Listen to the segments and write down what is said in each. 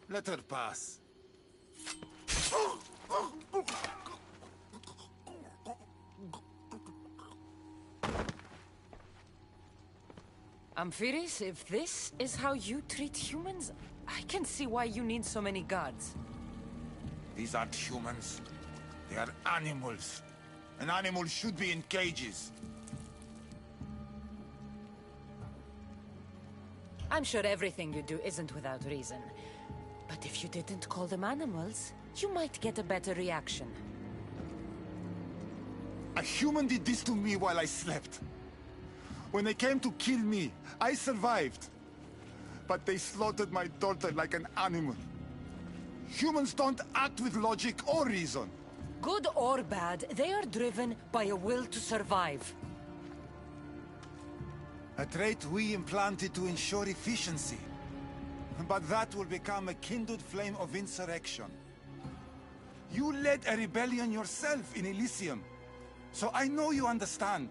Let her pass. Amphiris, if this is how you treat humans, I can see why you need so many guards. These aren't humans. They are animals. An animal should be in cages. I'm sure everything you do isn't without reason. But if you didn't call them animals, you might get a better reaction. A human did this to me while I slept. When they came to kill me, I survived. But they slaughtered my daughter like an animal. Humans don't act with logic or reason. Good or bad, they are driven by a will to survive. A trait we implanted to ensure efficiency. But that will become a kindled flame of insurrection. You led a rebellion yourself in Elysium. So I know you understand.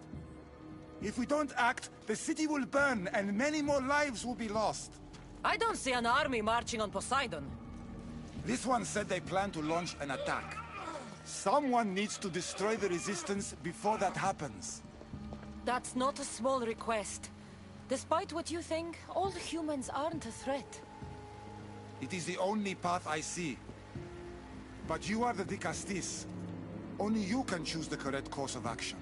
If we don't act, the city will burn and many more lives will be lost. I don't see an army marching on Poseidon. This one said they plan to launch an attack. Someone needs to destroy the resistance before that happens. That's not a small request. Despite what you think, all humans aren't a threat. It is the only path I see. But you are the Dicastis. Only you can choose the correct course of action.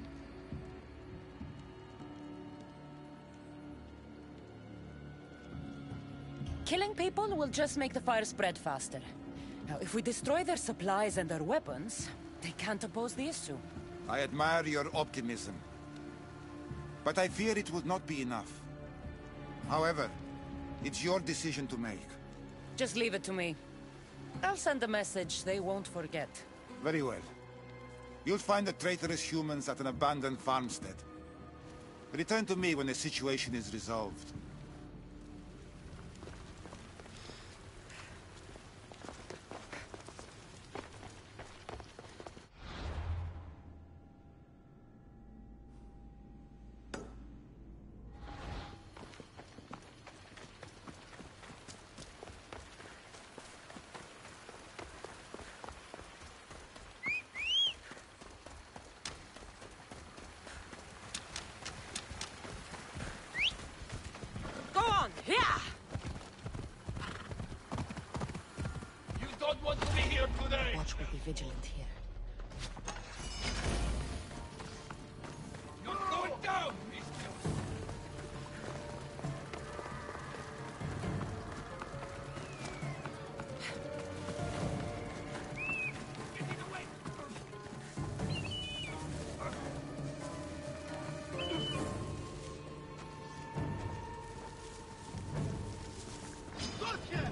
Killing people will just make the fire spread faster. Now, if we destroy their supplies and their weapons, they can't oppose the issue. I admire your optimism. But I fear it will not be enough. However, it's your decision to make. Just leave it to me. I'll send a message they won't forget. Very well. You'll find the traitorous humans at an abandoned farmstead. Return to me when the situation is resolved. Watch will be vigilant here. You're going down, mister! Getting away! Gotcha!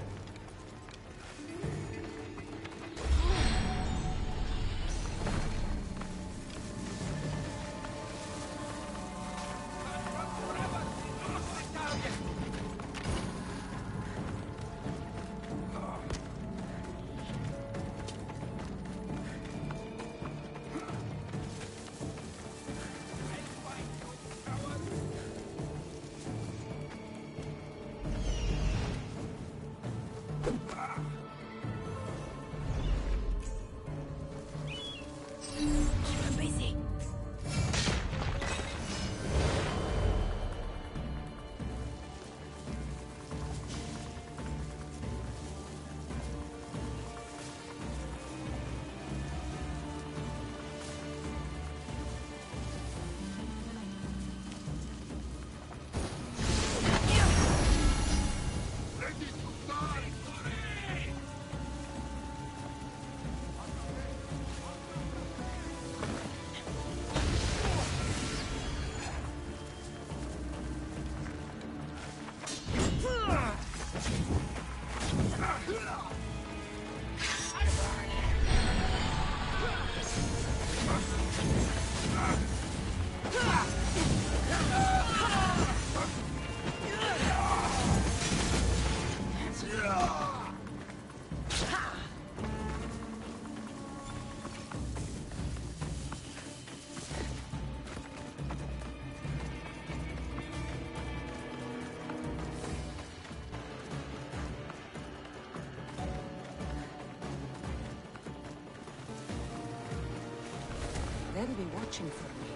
They'll be watching for me.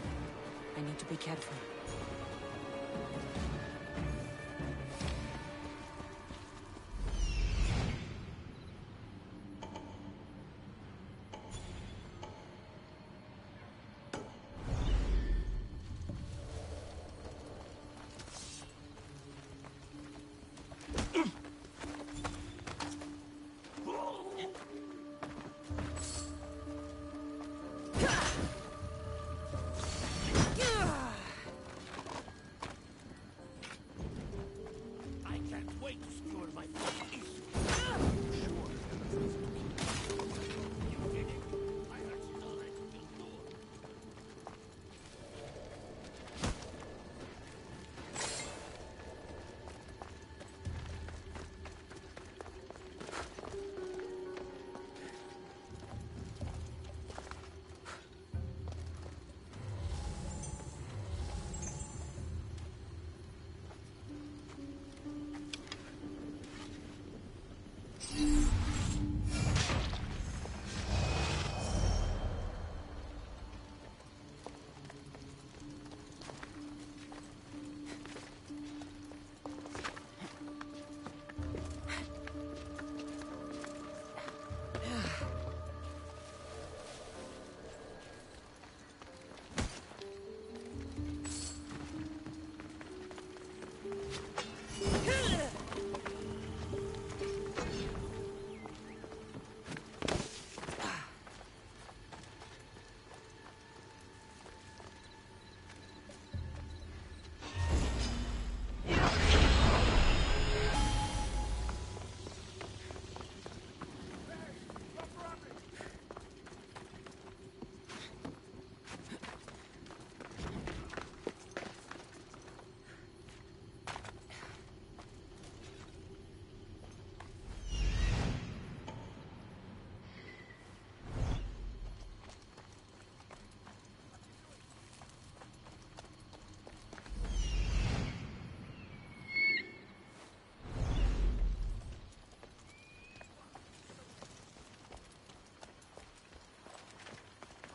I need to be careful.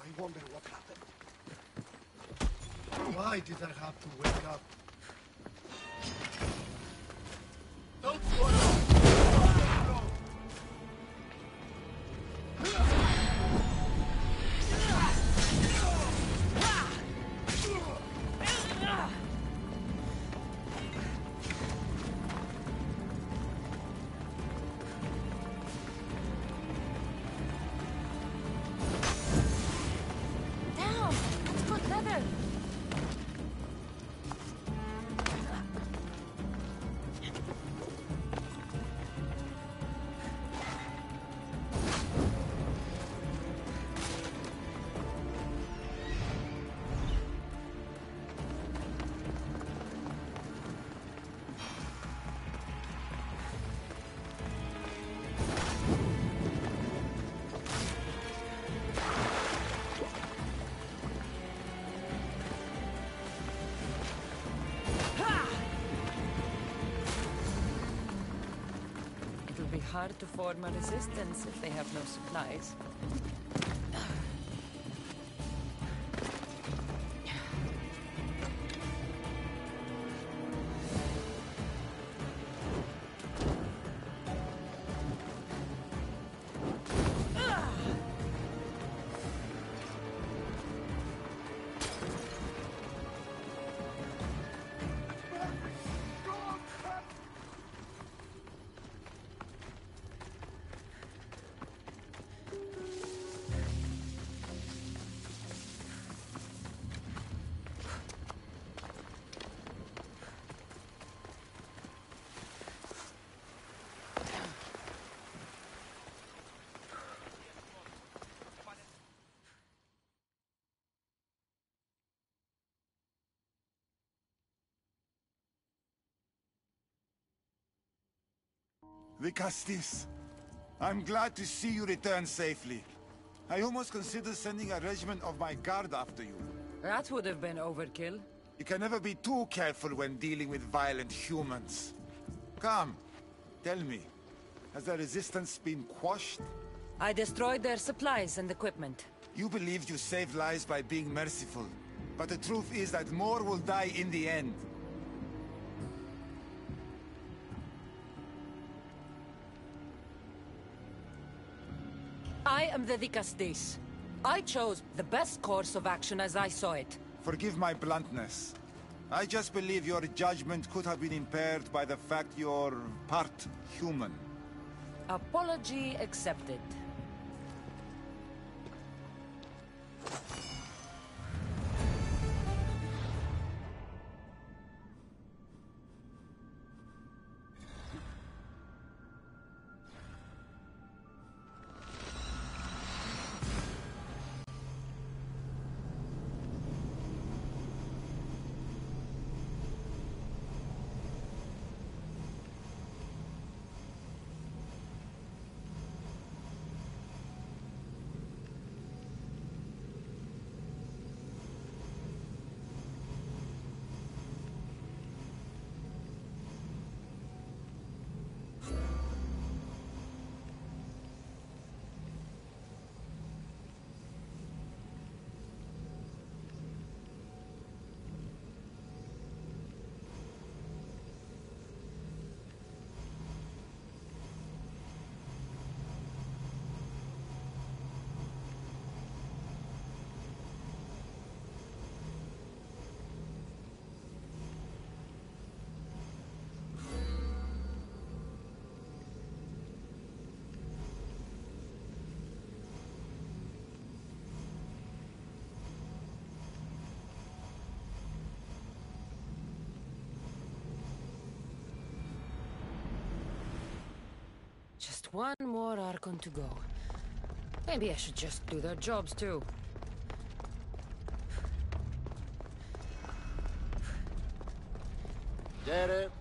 I wonder what happened. Why did I have to wake up? Don't swallow! Hard to form a resistance if they have no supplies. Vicastis, I'm glad to see you return safely. I almost considered sending a regiment of my guard after you. That would have been overkill. You can never be too careful when dealing with violent humans. Come, tell me, has the resistance been quashed? I destroyed their supplies and equipment. You believed you saved lives by being merciful, but the truth is that more will die in the end. I am the Dicastis. I chose the best course of action as I saw it. Forgive my bluntness. I just believe your judgment could have been impaired by the fact you're part human. Apology accepted. Just one more Archon to go. Maybe I should just do their jobs too. Get it?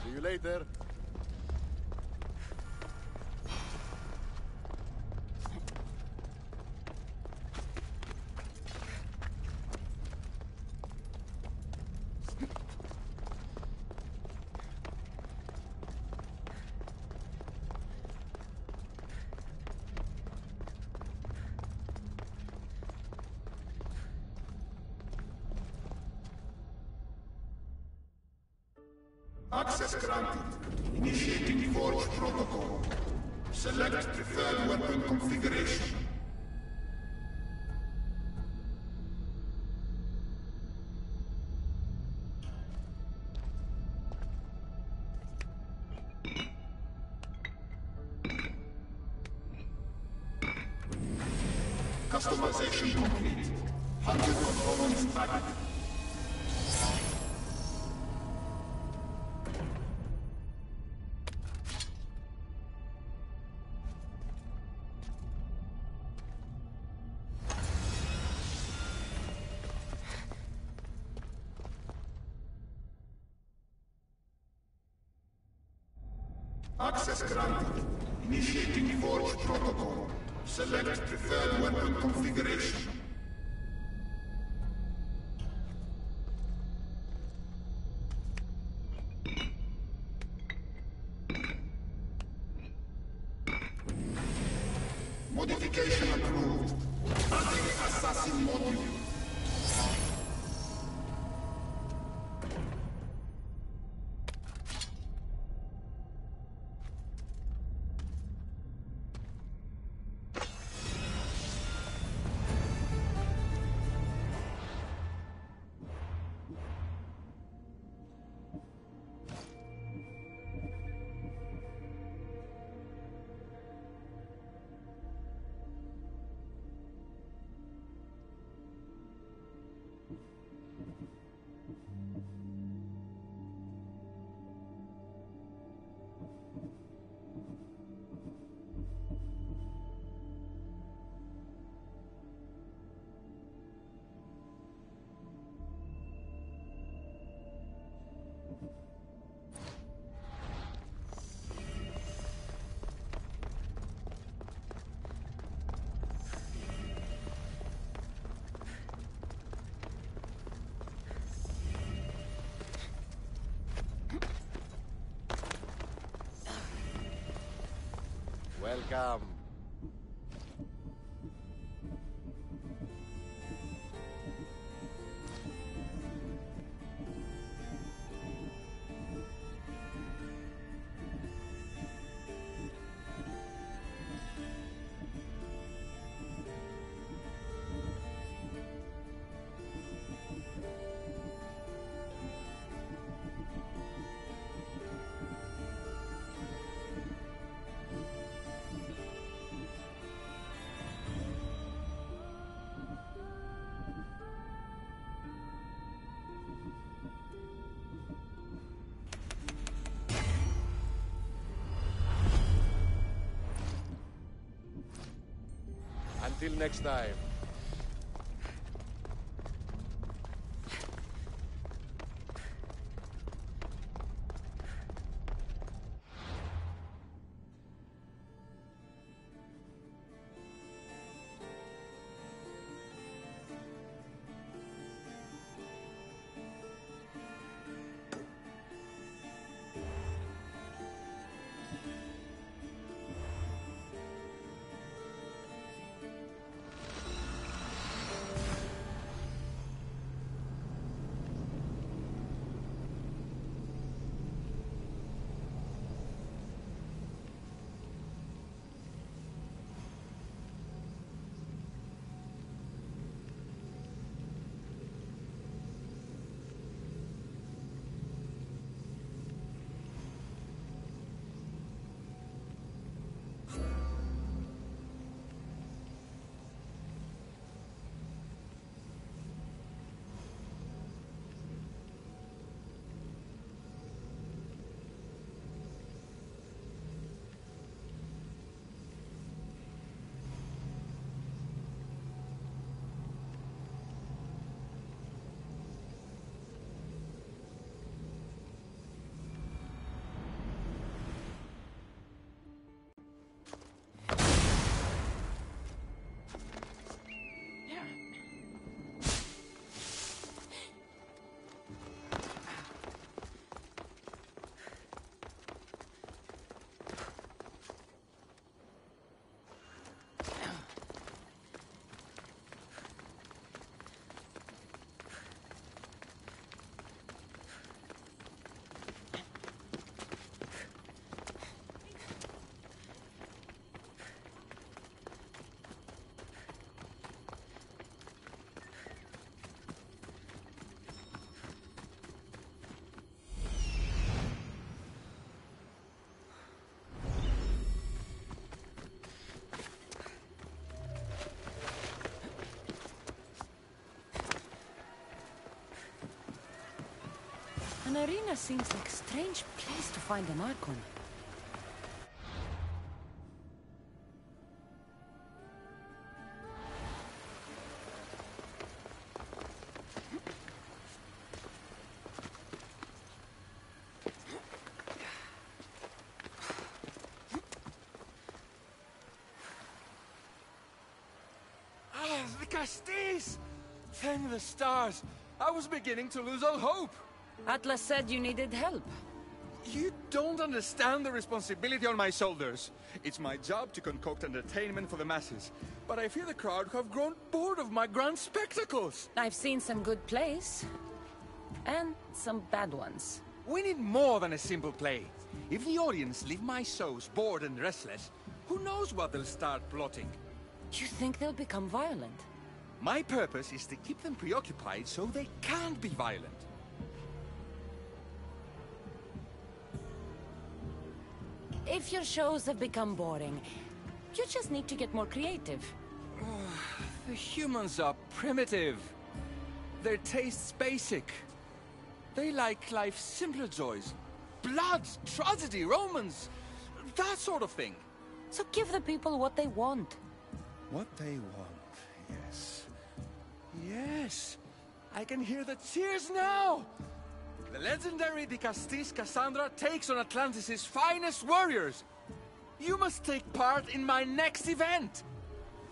See you later. Access granted. Initiating Forge Protocol. Select preferred weapon configuration. Customization complete. 100 components added. Access granted. Initiating Forge Protocol. Select preferred weapon configuration. Modification approved. Adding assassin module. Welcome. Until next time. An arena seems like a strange place to find an Archon. Ah, the Castis! Thank the stars! I was beginning to lose all hope! Atlas said you needed help. You don't understand the responsibility on my shoulders. It's my job to concoct entertainment for the masses. But I fear the crowd have grown bored of my grand spectacles. I've seen some good plays. And some bad ones. We need more than a simple play. If the audience leave my shows bored and restless, who knows what they'll start plotting? You think they'll become violent? My purpose is to keep them preoccupied so they can't be violent. If your shows have become boring, you just need to get more creative. The humans are primitive. Their tastes basic. They like life's simpler joys. Blood, tragedy, romance, that sort of thing. So give the people what they want. What they want, yes. Yes! I can hear the cheers now! The legendary De Castis Cassandra takes on Atlantis' finest warriors! You must take part in my next event!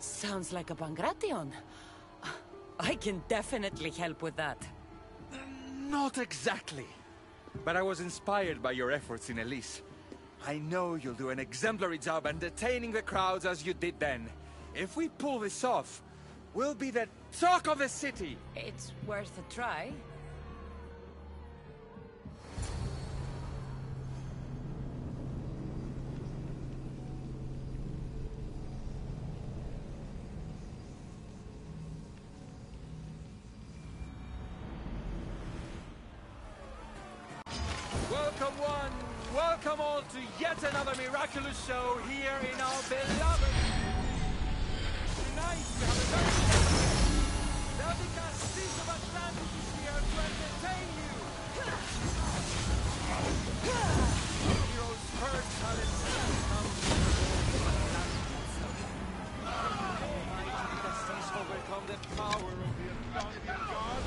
Sounds like a Pangration. I can definitely help with that. Not exactly. But I was inspired by your efforts in Elise. I know you'll do an exemplary job entertaining the crowds as you did then. If we pull this off, we'll be the talk of the city. It's worth a try. Welcome one, welcome all to yet another miraculous show here in our beloved... Tonight we have a very special guest. The Castis of Atlantis is here to entertain you. Our hero's first talent comes from Atlantis. Almighty Castis overcome the power of the Atlantean god.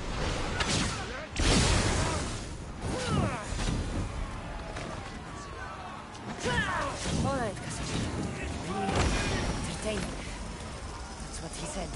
All right, Cassandra. Entertaining. That's what he said.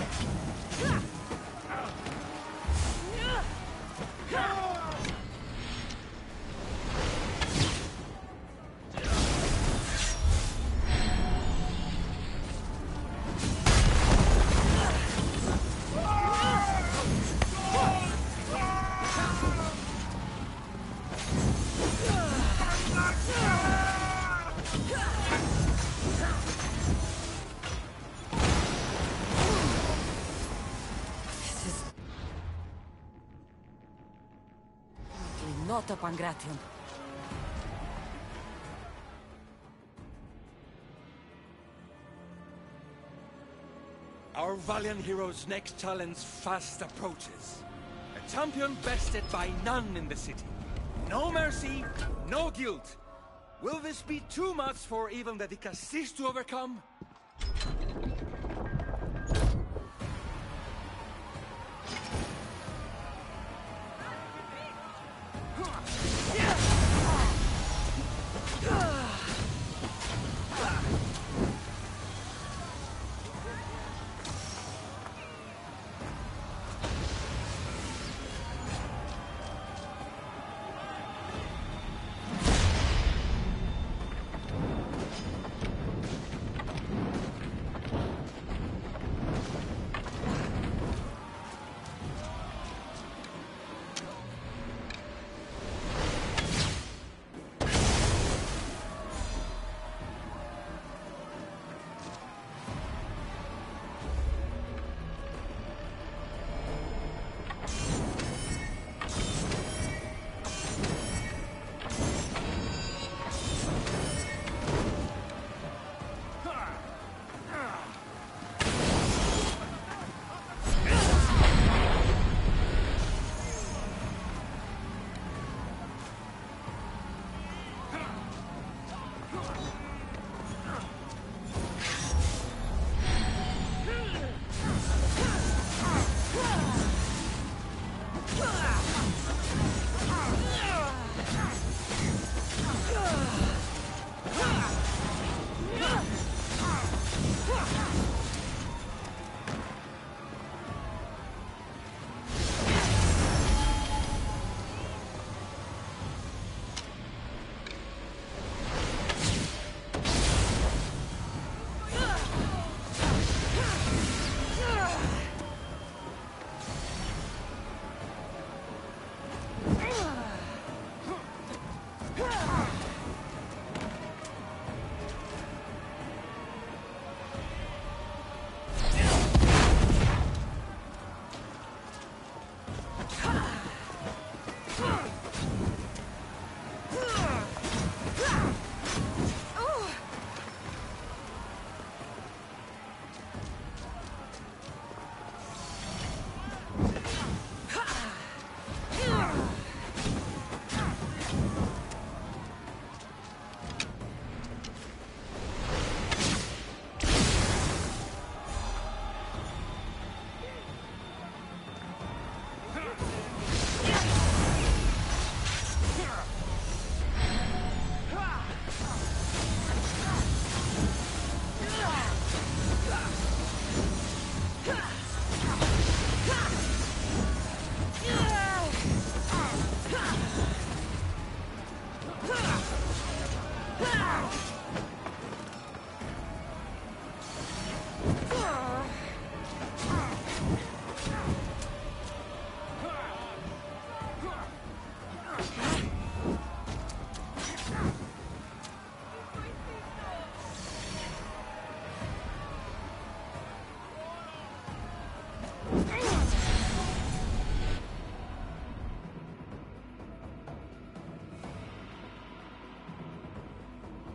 Not a Pangration. Our valiant hero's next challenge fast approaches. A champion bested by none in the city. No mercy, no guilt. Will this be too much for even the Castis to overcome?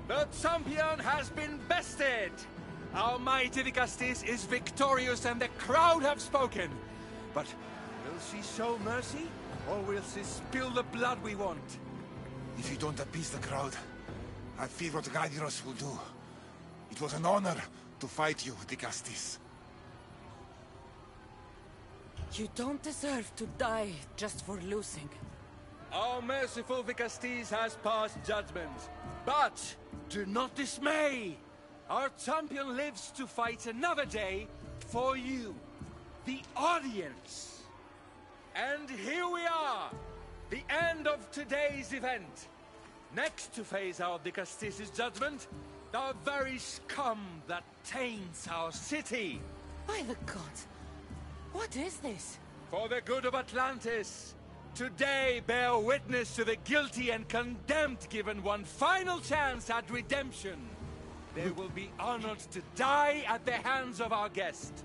The champion has been bested! Our mighty Dicastis is victorious and the crowd have spoken. But will she show mercy? Or will she spill the blood we want? If you don't appease the crowd, I fear what Gaidiros will do. It was an honor to fight you, Dicastis. You don't deserve to die just for losing. Our merciful Dicastis has passed judgment. But do not dismay! Our champion lives to fight another day for you, the audience. And here we are, the end of today's event. Next to face our Dicastis' judgment, the very scum that taints our city. By the gods, what is this? For the good of Atlantis, today bear witness to the guilty and condemned given one final chance at redemption. They will be honored to die at the hands of our guest.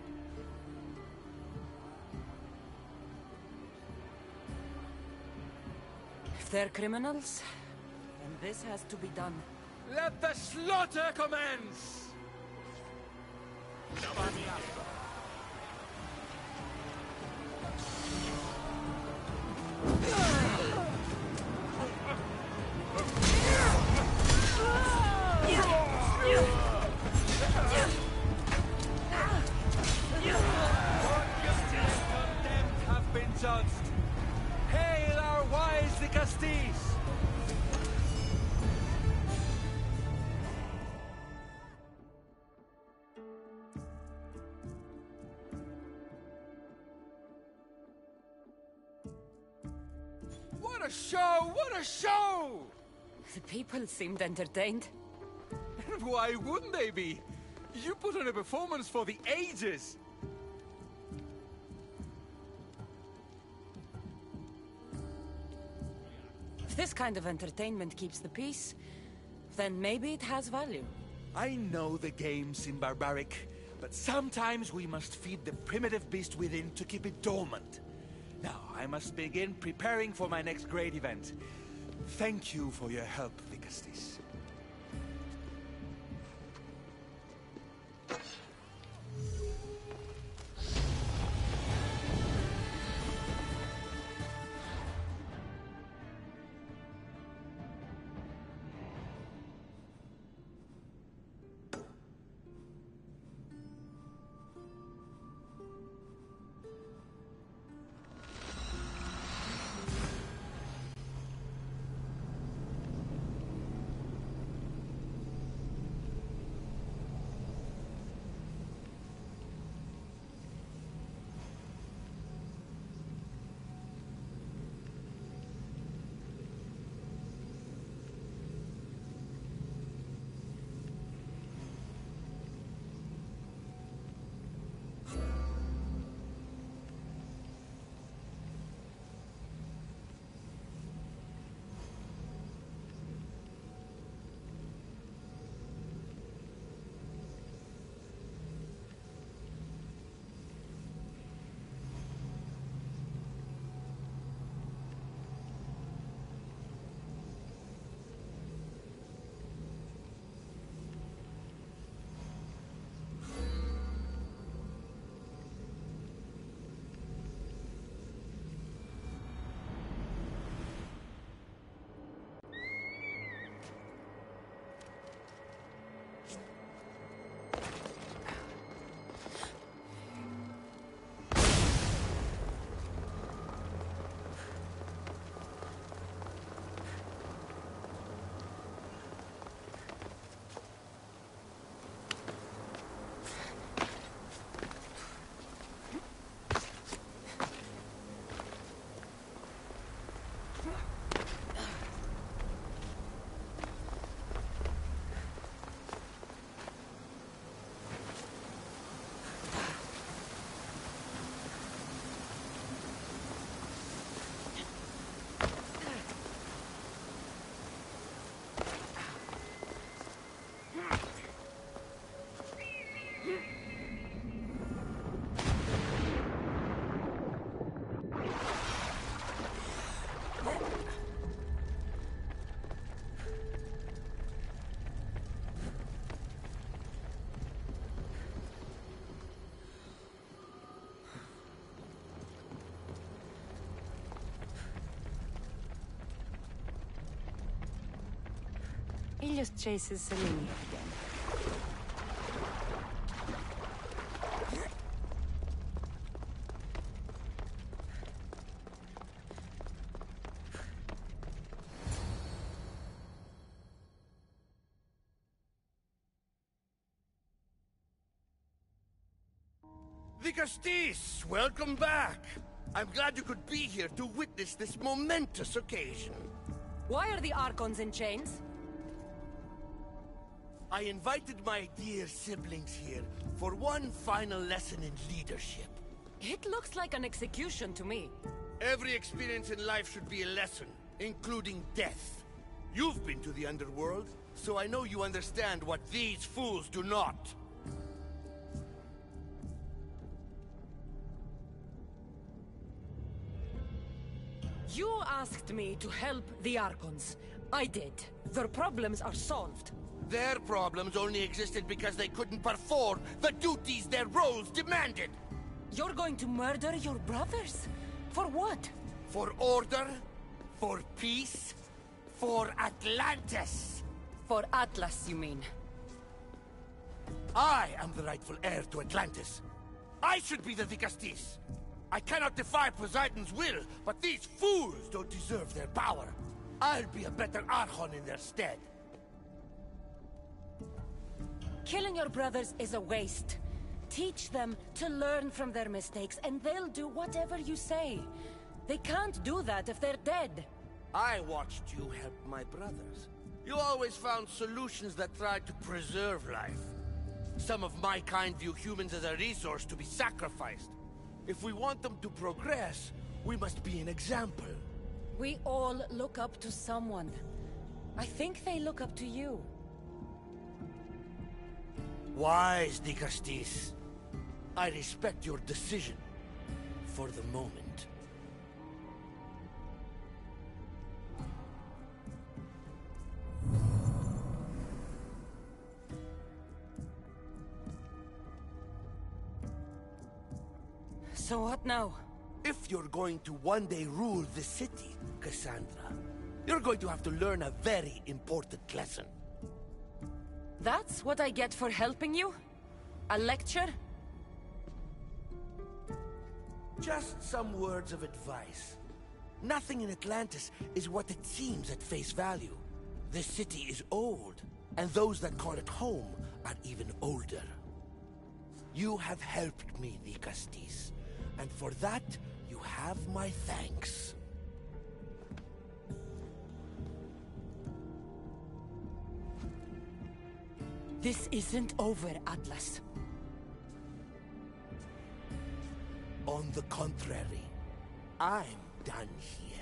If they're criminals, then this has to be done. Let the slaughter commence! Have been judged. Hail our wise Dicastis! What a show! What a show! The people seemed entertained. And why wouldn't they be? You put on a performance for the ages. If this kind of entertainment keeps the peace, then maybe it has value. I know the game seems barbaric, but sometimes we must feed the primitive beast within to keep it dormant. Now, I must begin preparing for my next great event. Thank you for your help, Dicastis. He just chases Selene again. Vicastis, welcome back. I'm glad you could be here to witness this momentous occasion. Why are the Archons in chains? I invited my dear siblings here for one final lesson in leadership. It looks like an execution to me. Every experience in life should be a lesson, including death. You've been to the underworld, so I know you understand what these fools do not. You asked me to help the Archons. I did. Their problems are solved. Their problems only existed because they couldn't perform the duties their roles demanded. You're going to murder your brothers? For what? For order, for peace, for Atlantis. For Atlas, you mean? I am the rightful heir to Atlantis. I should be the Vicastis. I cannot defy Poseidon's will, but these fools don't deserve their power. I'll be a better Archon in their stead. Killing your brothers is a waste. Teach them to learn from their mistakes, and they'll do whatever you say. They can't do that if they're dead. I watched you help my brothers. You always found solutions that tried to preserve life. Some of my kind view humans as a resource to be sacrificed. If we want them to progress, we must be an example. We all look up to someone. I think they look up to you. Wise, Vicastis. I respect your decision. For the moment. So what now? If you're going to one day rule the city, Cassandra, you're going to have to learn a very important lesson. That's what I get for helping you? A lecture? Just some words of advice. Nothing in Atlantis is what it seems at face value. This city is old, and those that call it home are even older. You have helped me, Vicastis, and for that, you have my thanks. This isn't over, Atlas. On the contrary, I'm done here.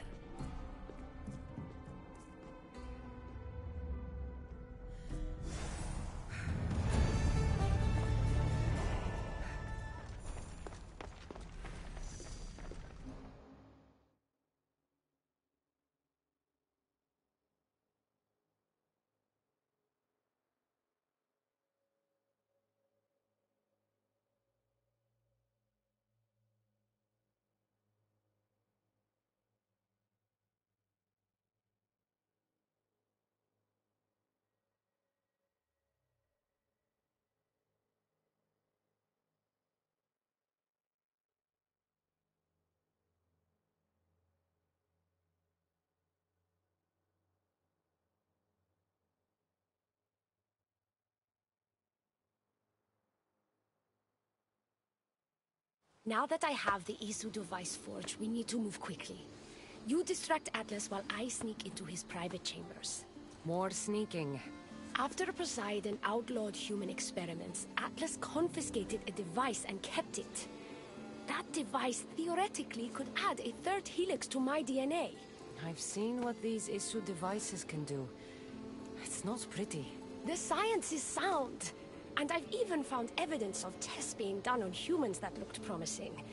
Now that I have the Isu device forged, we need to move quickly. You distract Atlas while I sneak into his private chambers. More sneaking. After Poseidon outlawed human experiments, Atlas confiscated a device and kept it. That device theoretically could add a third helix to my DNA. I've seen what these Isu devices can do. It's not pretty. The science is sound. And I've even found evidence of tests being done on humans that looked promising.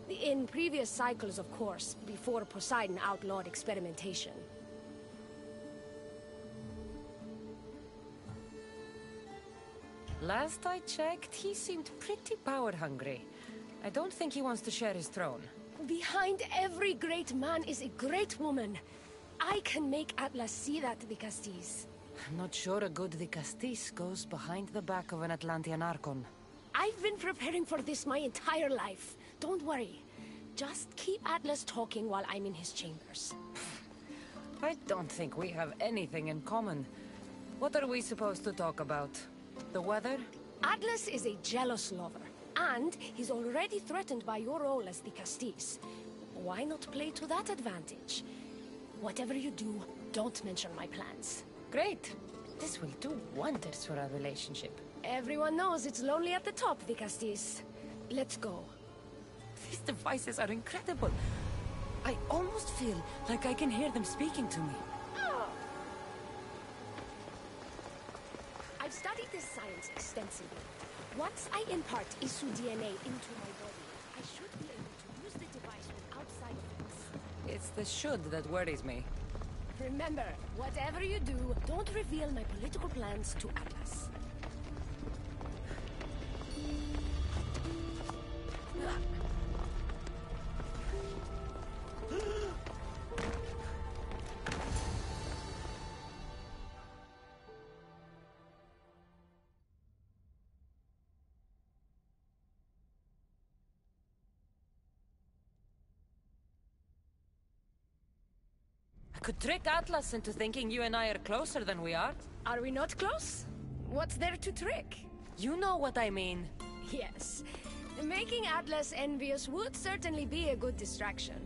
In previous cycles, of course, before Poseidon outlawed experimentation. Last I checked, he seemed pretty power-hungry. I don't think he wants to share his throne. Behind every great man is a great woman. I can make Atlas see that, Dicastis. I'm not sure a good Dicastis goes behind the back of an Atlantean Archon. I've been preparing for this my entire life. Don't worry. Just keep Atlas talking while I'm in his chambers. I don't think we have anything in common. What are we supposed to talk about? The weather? Atlas is a jealous lover, and he's already threatened by your role as Dicastis. Why not play to that advantage? Whatever you do, don't mention my plans. Great. This will do wonders for our relationship. Everyone knows it's lonely at the top, Dicastis. Let's go. These devices are incredible. I almost feel like I can hear them speaking to me. I've studied this science extensively. Once I impart Isu DNA into my body, I should be able to use the device without side effects. It's the should that worries me. Remember, whatever you do, don't reveal my political plans to Atlas. I could trick Atlas into thinking you and I are closer than we are. Are we not close? What's there to trick? You know what I mean. Yes. Making Atlas envious would certainly be a good distraction.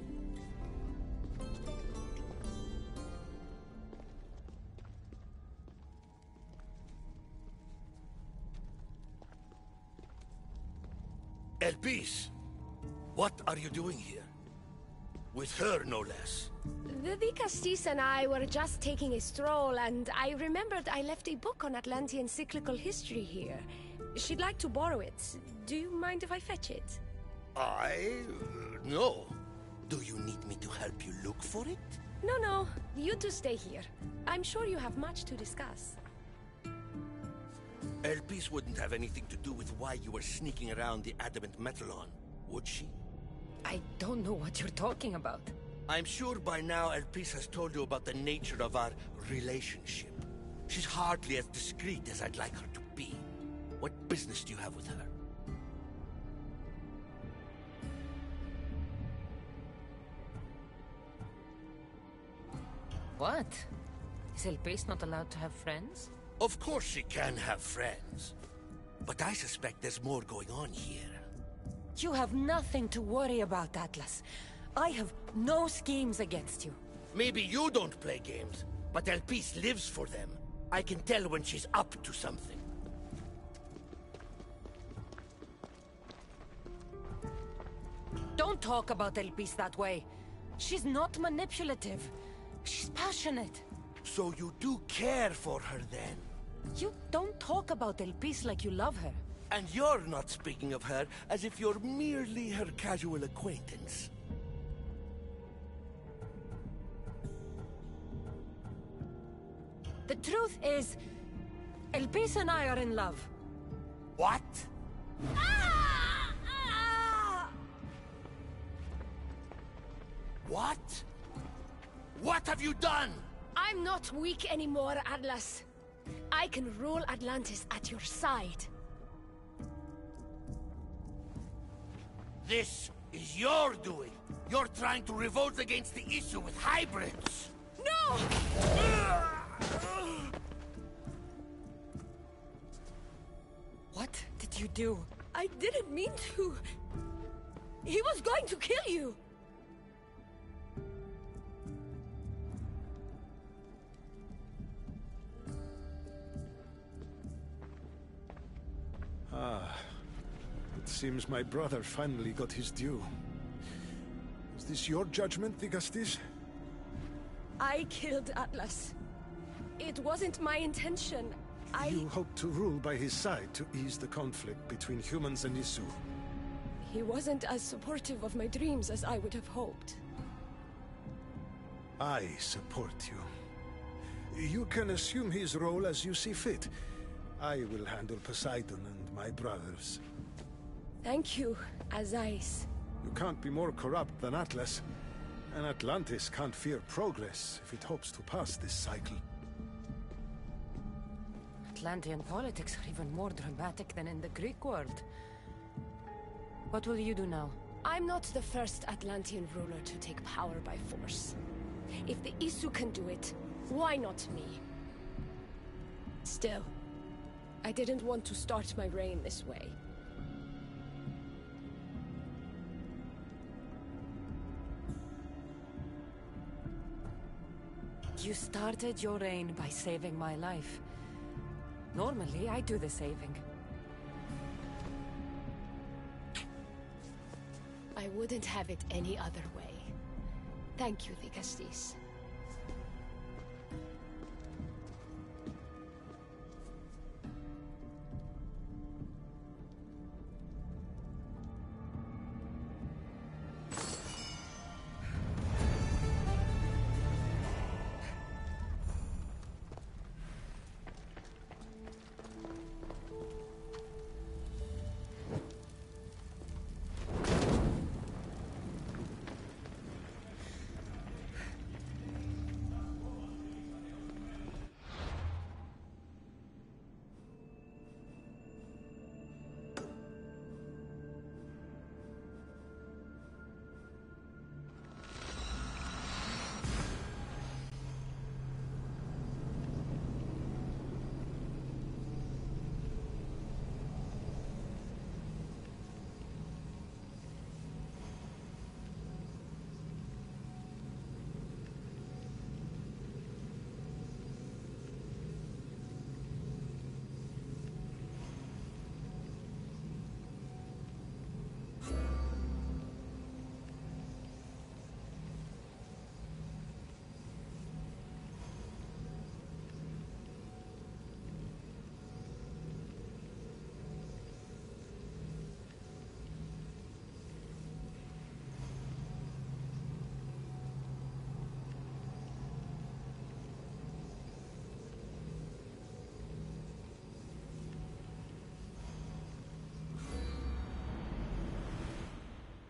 Elpis, what are you doing here? With her, no less. The Dicastis and I were just taking a stroll, and I remembered I left a book on Atlantean cyclical history here. She'd like to borrow it. Do you mind if I fetch it? No. Do you need me to help you look for it? No. You two stay here. I'm sure you have much to discuss. Elpis wouldn't have anything to do with why you were sneaking around the adamant Metalon, would she? I don't know what you're talking about. I'm sure by now Elpis has told you about the nature of our relationship. She's hardly as discreet as I'd like her to be. What business do you have with her? What? Is Elpis not allowed to have friends? Of course she can have friends. But I suspect there's more going on here. You have nothing to worry about, Atlas. I have no schemes against you. Maybe you don't play games, but Elpis lives for them. I can tell when she's up to something. Don't talk about Elpis that way. She's not manipulative. She's passionate. So you do care for her then? You don't talk about Elpis like you love her. And you're not speaking of her as if you're merely her casual acquaintance. The truth is, Elpis and I are in love. What? What? What have you done? I'm not weak anymore, Atlas. I can rule Atlantis at your side. This is your doing. You're trying to revolt against the issue with hybrids. No! What did you do? I didn't mean to. He was going to kill you. It seems my brother finally got his due. Is this your judgment, Dicastis? I killed Atlas. It wasn't my intention. You hope to rule by his side to ease the conflict between humans and Isu. He wasn't as supportive of my dreams as I would have hoped. I support you. You can assume his role as you see fit. I will handle Poseidon and my brothers. Thank you, Azais. You can't be more corrupt than Atlas. And Atlantis can't fear progress if it hopes to pass this cycle. Atlantean politics are even more dramatic than in the Greek world. What will you do now? I'm not the first Atlantean ruler to take power by force. If the Isu can do it, why not me? Still, I didn't want to start my reign this way. You started your reign by saving my life. Normally, I do the saving. I wouldn't have it any other way. Thank you, Dikastis.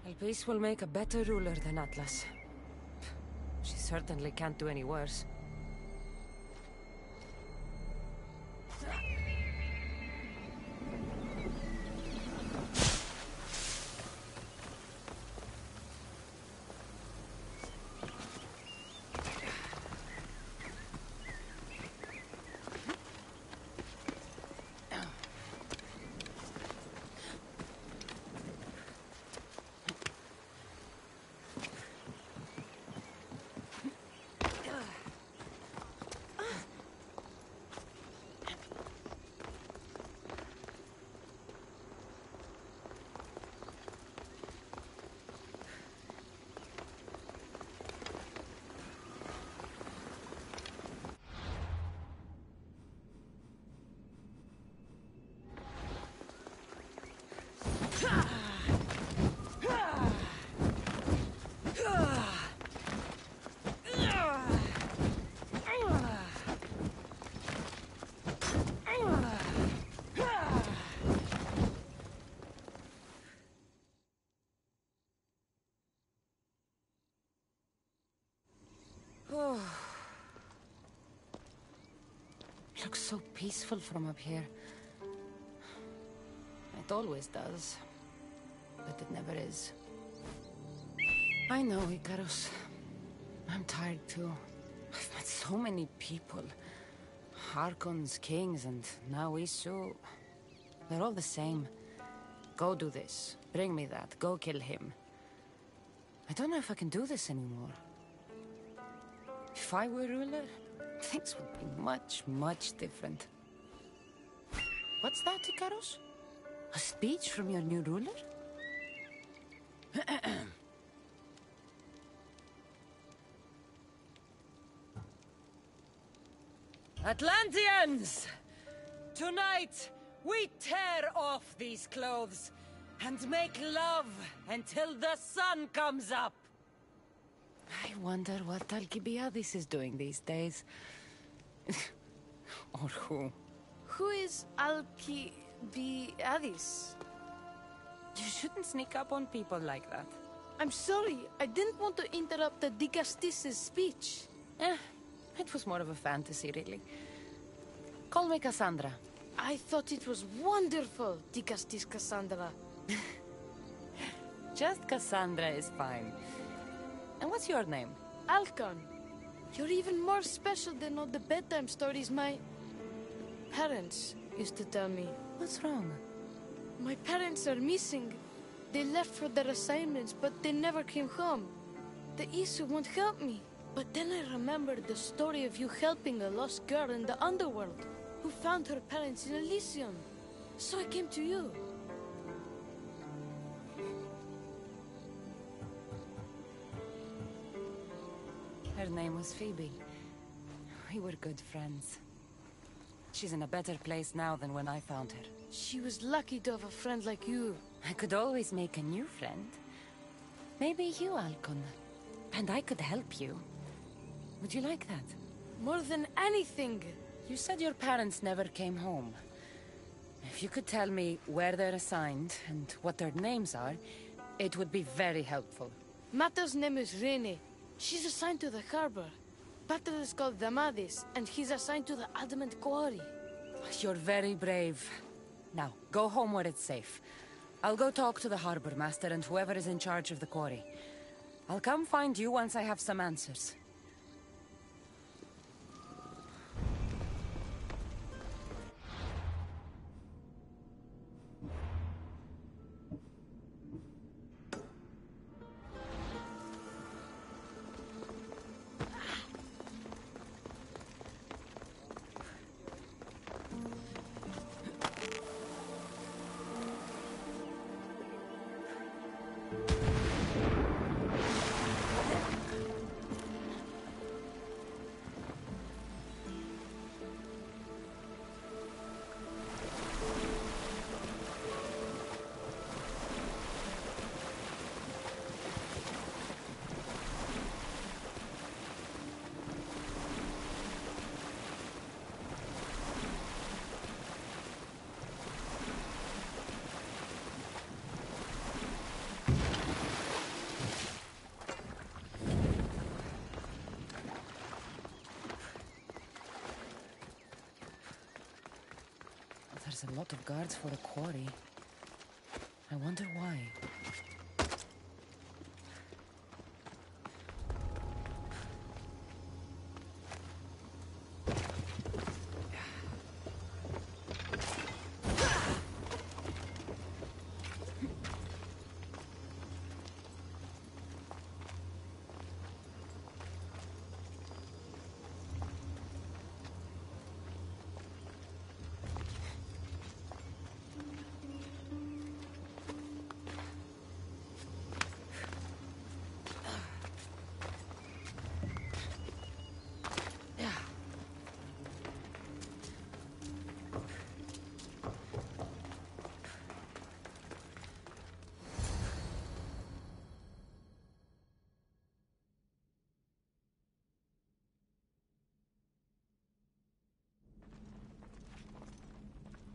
Elpis will make a better ruler than Atlas. She certainly can't do any worse. Looks so peaceful from up here. It always does, but it never is. I know, Icarus. I'm tired too. I've met so many people. Harkons, kings, and now Isu. They're all the same. Go do this. Bring me that. Go kill him. I don't know if I can do this anymore. If I were ruler, things would be much, much different. What's that, Icarus? A speech from your new ruler? Atlanteans! Tonight, we tear off these clothes and make love until the sun comes up. I wonder what Alcibiades is doing these days. Or who? Who is Alcibiades? You shouldn't sneak up on people like that. I'm sorry, I didn't want to interrupt the Dicastis' speech. It was more of a fantasy, really. Call me Cassandra. I thought it was wonderful, Dicastis Cassandra. Just Cassandra is fine. And what's your name? Alcon. You're even more special than all the bedtime stories my parents used to tell me. What's wrong? My parents are missing. They left for their assignments, but they never came home. The Isu won't help me. But then I remembered the story of you helping a lost girl in the underworld, who found her parents in Elysium. So I came to you. Her name was Phoebe. We were good friends. She's in a better place now than when I found her. She was lucky to have a friend like you. I could always make a new friend. Maybe you, Alcon. And I could help you. Would you like that? More than anything. You said your parents never came home. If you could tell me where they're assigned and what their names are, it would be very helpful. Mata's name is Rene. She's assigned to the harbor. Pater is called Damadis, and he's assigned to the Adamant Quarry. You're very brave. Now, go home where it's safe. I'll go talk to the harbor master and whoever is in charge of the quarry. I'll come find you once I have some answers. There's a lot of guards for the quarry. I wonder why.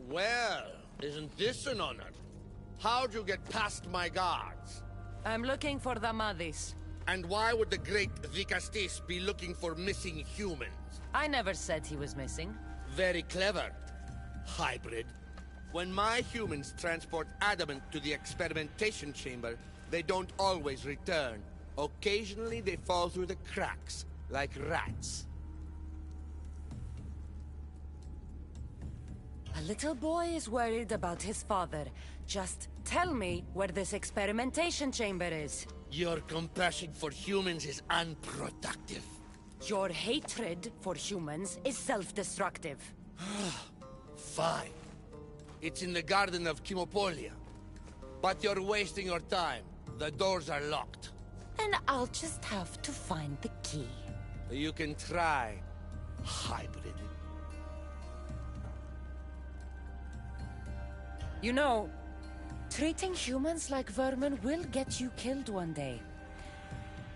Well, isn't this an honor? How'd you get past my guards? I'm looking for the Madis. And why would the great Dicastis be looking for missing humans? I never said he was missing. Very clever. Hybrid. When my humans transport adamant to the experimentation chamber, they don't always return. Occasionally they fall through the cracks, like rats. A little boy is worried about his father. Just tell me where this experimentation chamber is. Your compassion for humans is unproductive. Your hatred for humans is self-destructive. Fine. It's in the Garden of Chimopolia. But you're wasting your time. The doors are locked. Then I'll just have to find the key. You can try, hybrid. You know, treating humans like vermin will get you killed one day.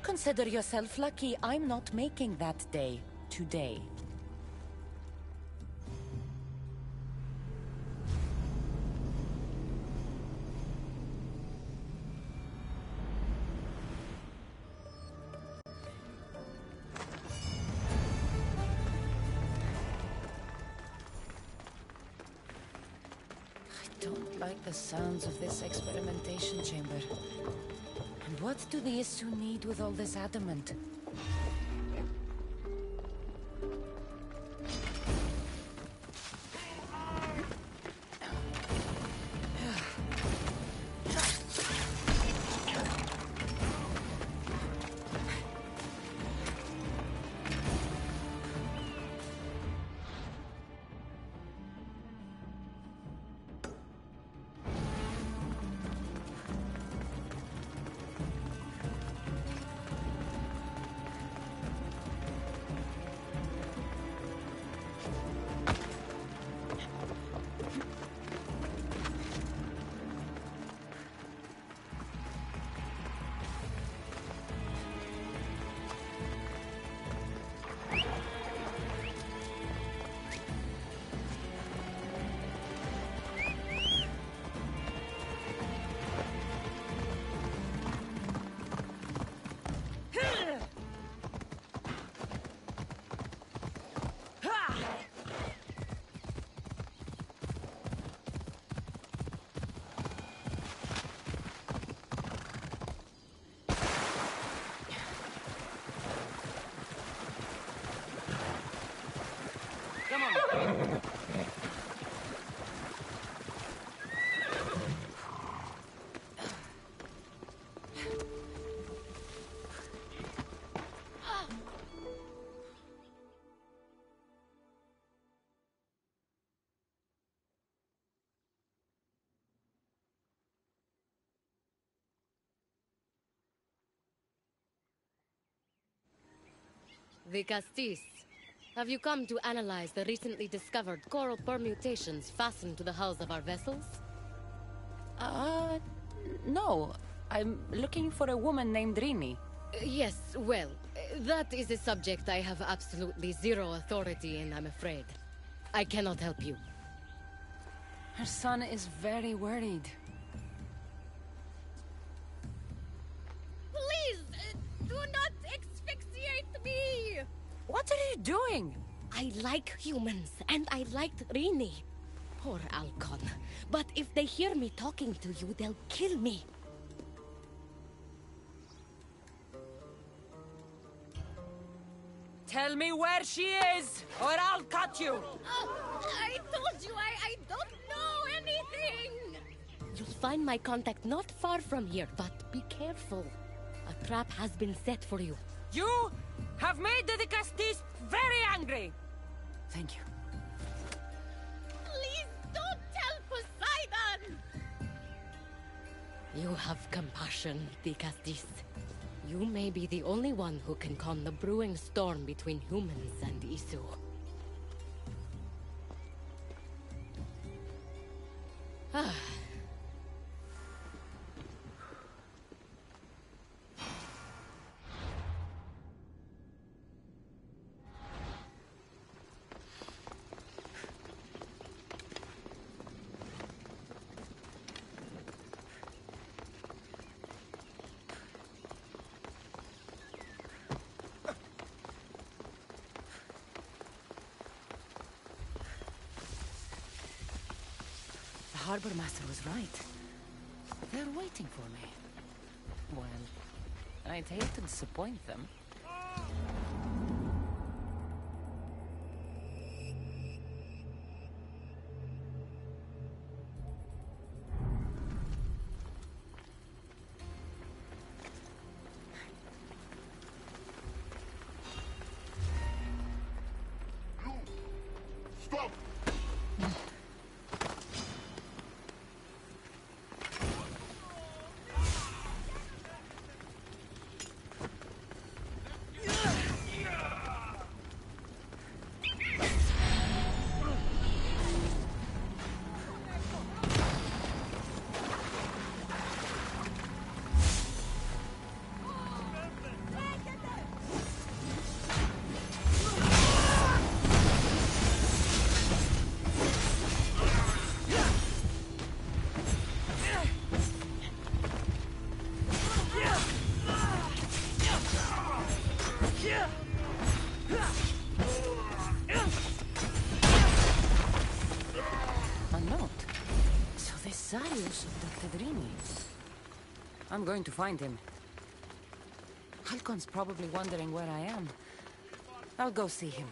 Consider yourself lucky I'm not making that day today. I don't like the sounds of this experimentation chamber. And what do the Isu need with all this adamant? The Castis. Have you come to analyze the recently discovered coral permutations fastened to the hulls of our vessels? No. I'm looking for a woman named Rini. Yes, well, that is a subject I have absolutely zero authority in, I'm afraid. I cannot help you. Her son is very worried. Please, do not asphyxiate me! What are you doing? I like humans, and I liked Rini. Poor Alcon. But if they hear me talking to you, they'll kill me. Tell me where she is, or I'll cut you! I told you, I don't know anything! You'll find my contact not far from here, but be careful. A trap has been set for you. You have made the Castis very angry! Thank you. Please don't tell Poseidon! You have compassion, the Castis. You may be the only one who can calm the brewing storm between humans and Isu. The harbor master was right. They're waiting for me. Well, I'd hate to disappoint them. Stop! I'm going to find him. Halcon's probably wondering where I am. I'll go see him.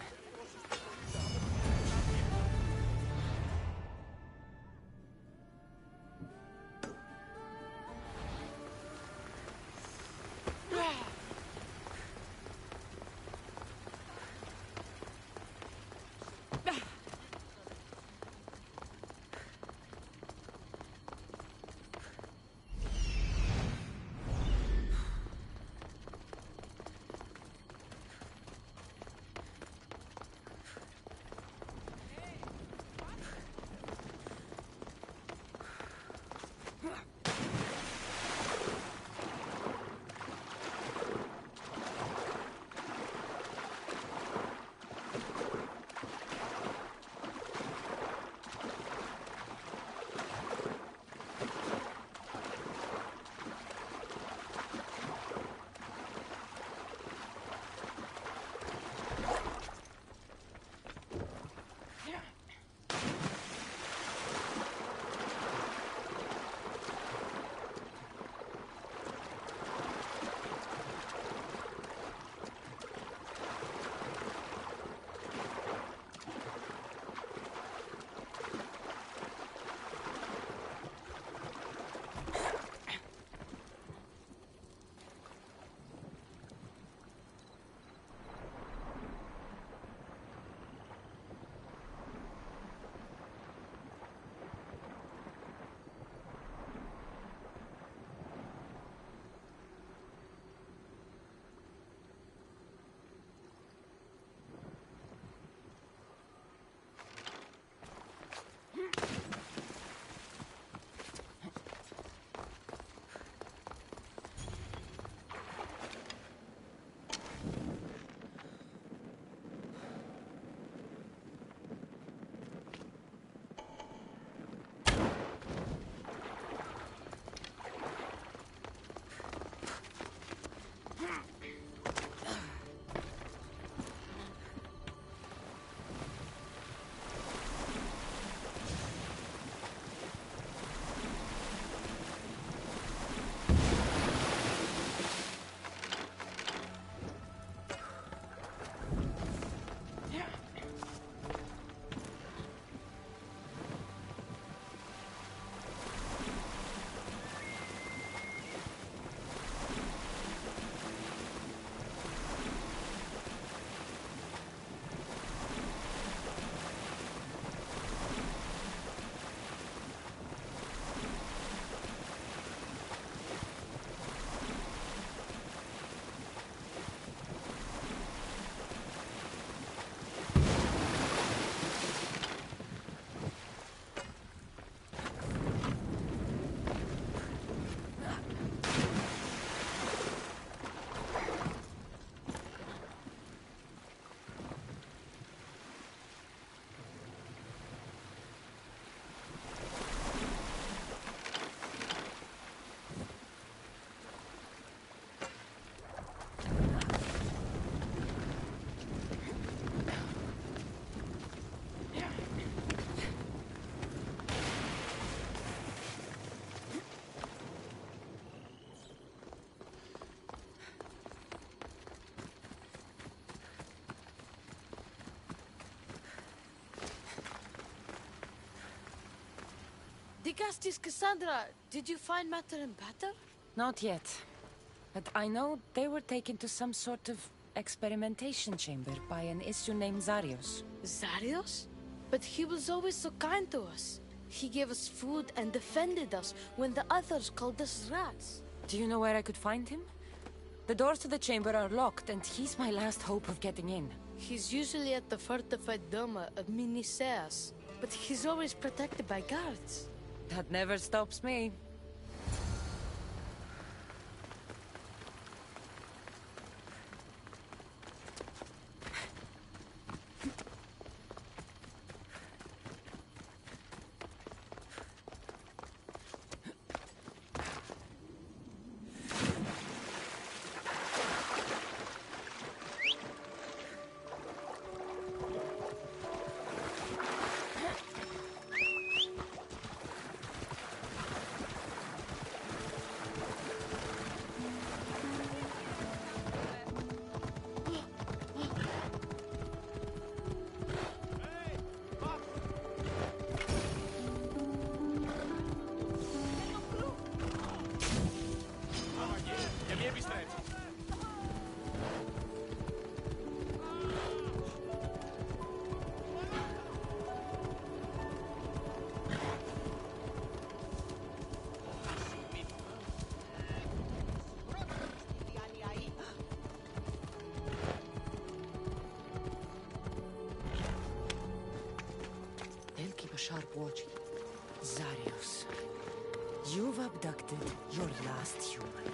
Dicastis Cassandra, did you find matter and batter? Not yet. But I know they were taken to some sort of experimentation chamber by an issue named Zarios. Zarios? But he was always so kind to us. He gave us food and defended us when the others called us rats. Do you know where I could find him? The doors to the chamber are locked, and he's my last hope of getting in. He's usually at the fortified Doma of Miniseas, but he's always protected by guards. That never stops me. sharp watching. Zarius, you've abducted your last human.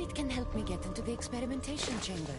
it can help me get into the experimentation chamber.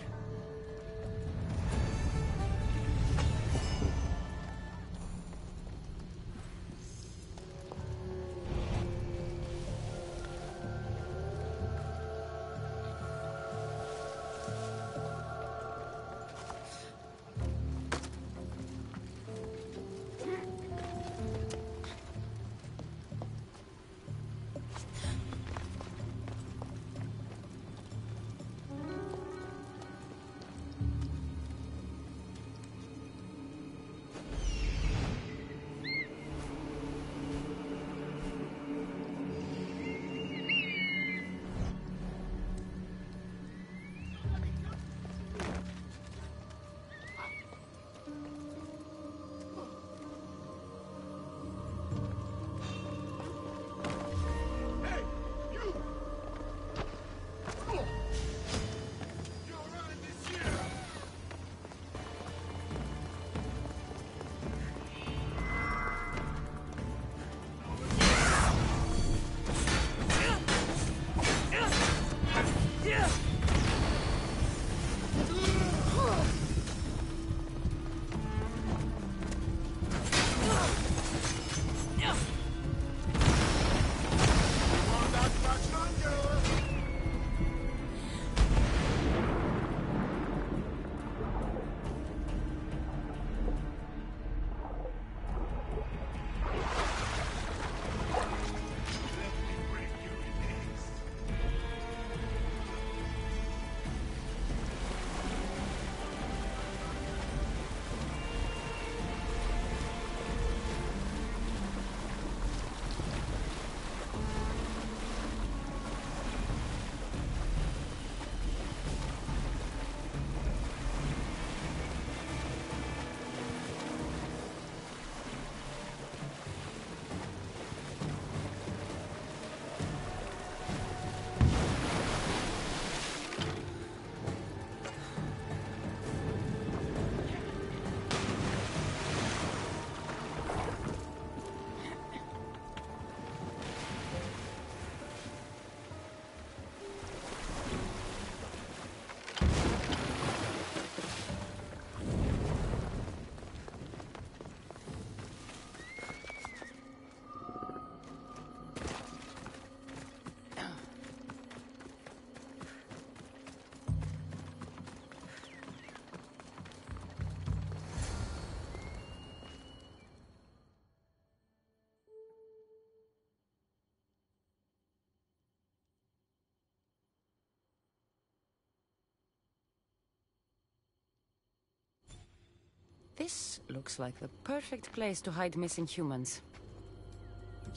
This looks like the perfect place to hide missing humans.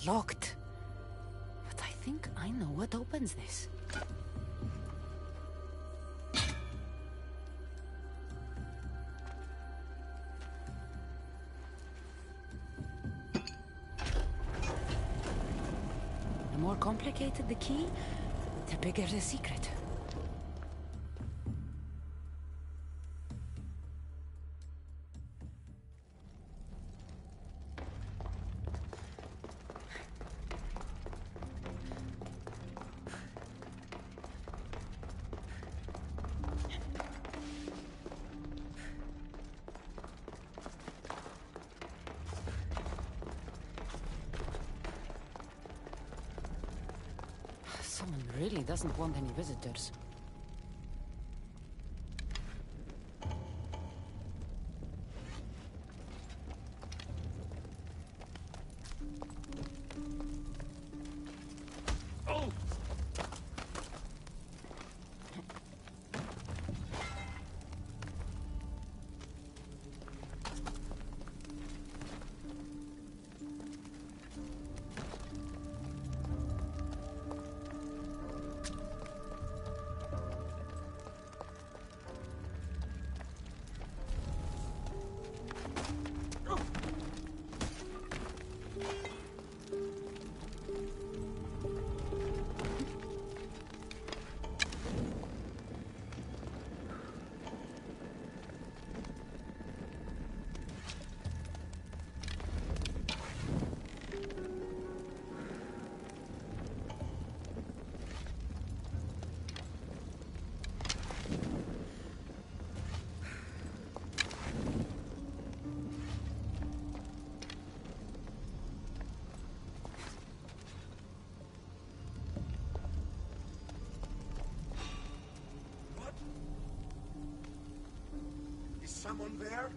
Locked. But I think I know what opens this. The more complicated the key, the bigger the secret. Someone really doesn't want any visitors. someone there?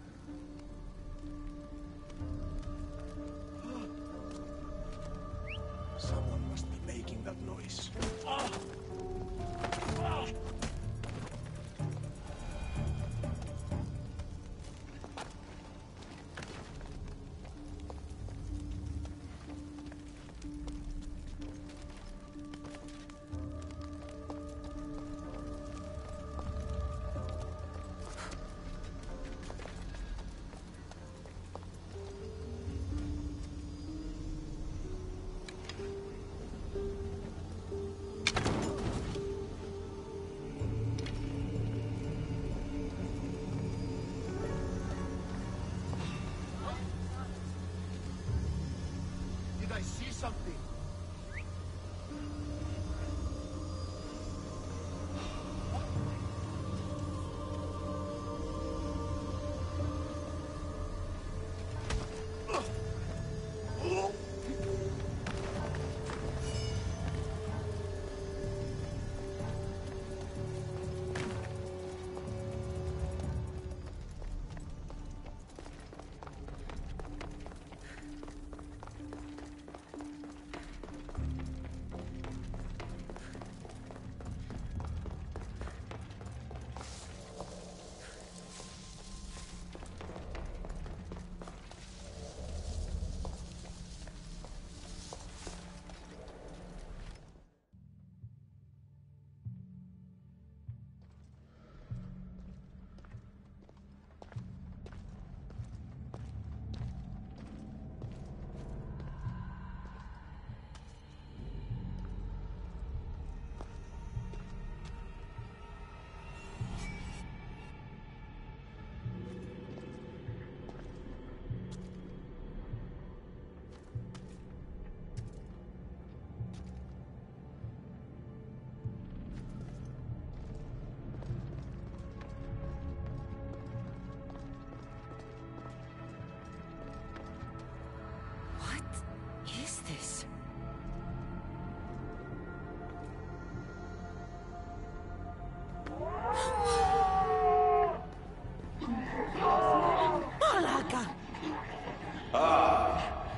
Someone must be making that noise. Did I see something?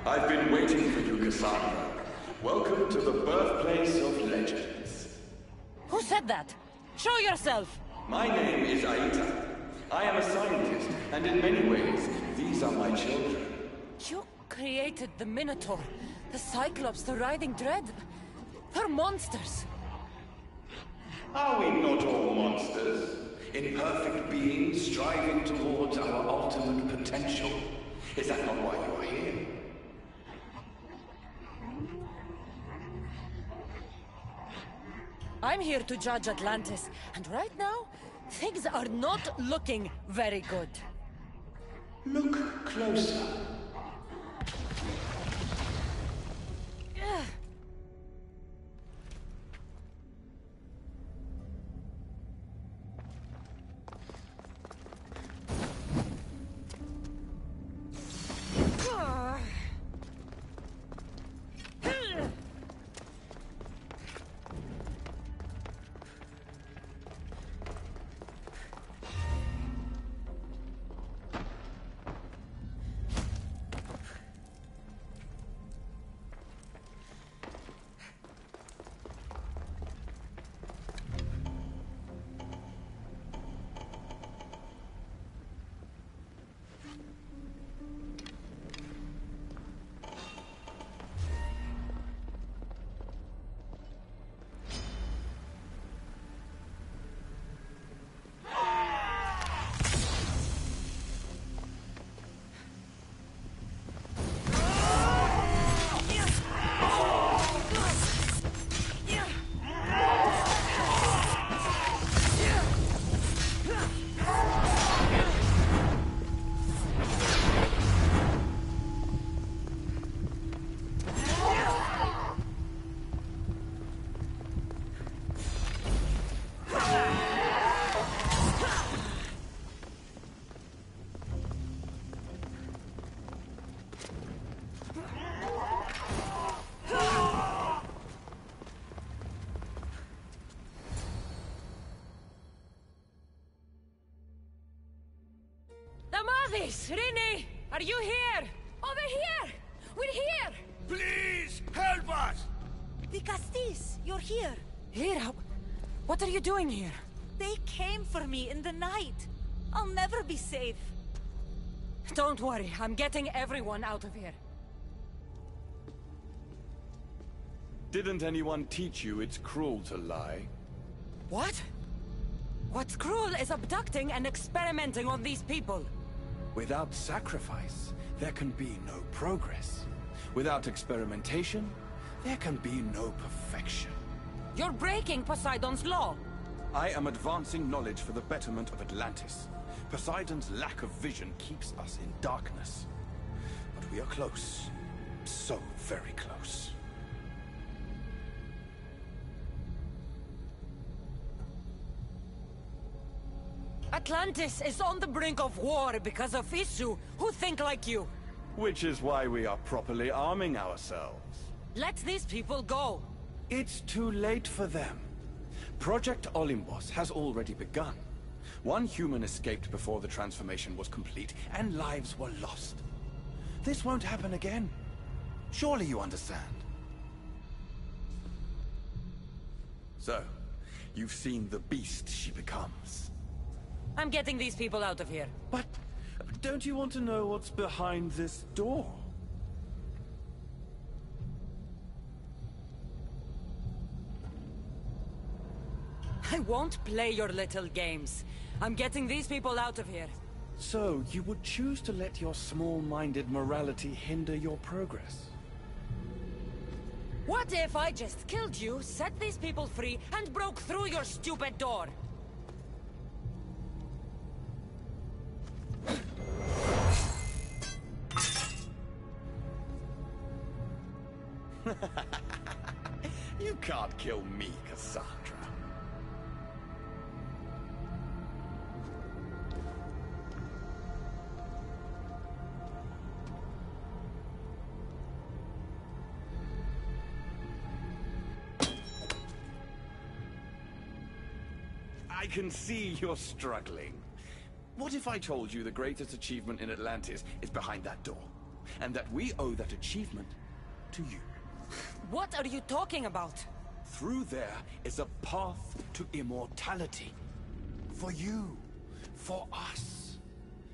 I've been waiting for you, Cassandra. Welcome to the birthplace of legends. Who said that? Show yourself! My name is Aita. I am a scientist, and in many ways, these are my children. You created the Minotaur, the Cyclops, the Riding Dread. They're monsters. Are we not all monsters? Imperfect beings striving towards our ultimate potential. Is that not why you are here? I'm here to judge Atlantis, and right now, things are not looking very good. Look closer. Damavis! Rini! Are you here? Over here! We're here! Please, help us! The Castis, you're here. Here? What are you doing here? They came for me in the night. I'll never be safe. Don't worry, I'm getting everyone out of here. Didn't anyone teach you it's cruel to lie? What? What's cruel is abducting and experimenting on these people. Without sacrifice, there can be no progress. Without experimentation, there can be no perfection. You're breaking Poseidon's law. I am advancing knowledge for the betterment of Atlantis. Poseidon's lack of vision keeps us in darkness. But we are close. So very close. Atlantis is on the brink of war because of Isu, who think like you. Which is why we are properly arming ourselves. Let these people go. It's too late for them. Project Olympus has already begun. One human escaped before the transformation was complete, and lives were lost. This won't happen again. Surely you understand. So, you've seen the beast she becomes. I'm getting these people out of here. But don't you want to know what's behind this door? I won't play your little games. I'm getting these people out of here. So, you would choose to let your small-minded morality hinder your progress? What if I just killed you, set these people free, and broke through your stupid door? You can't kill me, Cassandra. I can see you're struggling. What if I told you the greatest achievement in Atlantis is behind that door? And that we owe that achievement to you? What are you talking about? Through there is a path to immortality. For you. For us.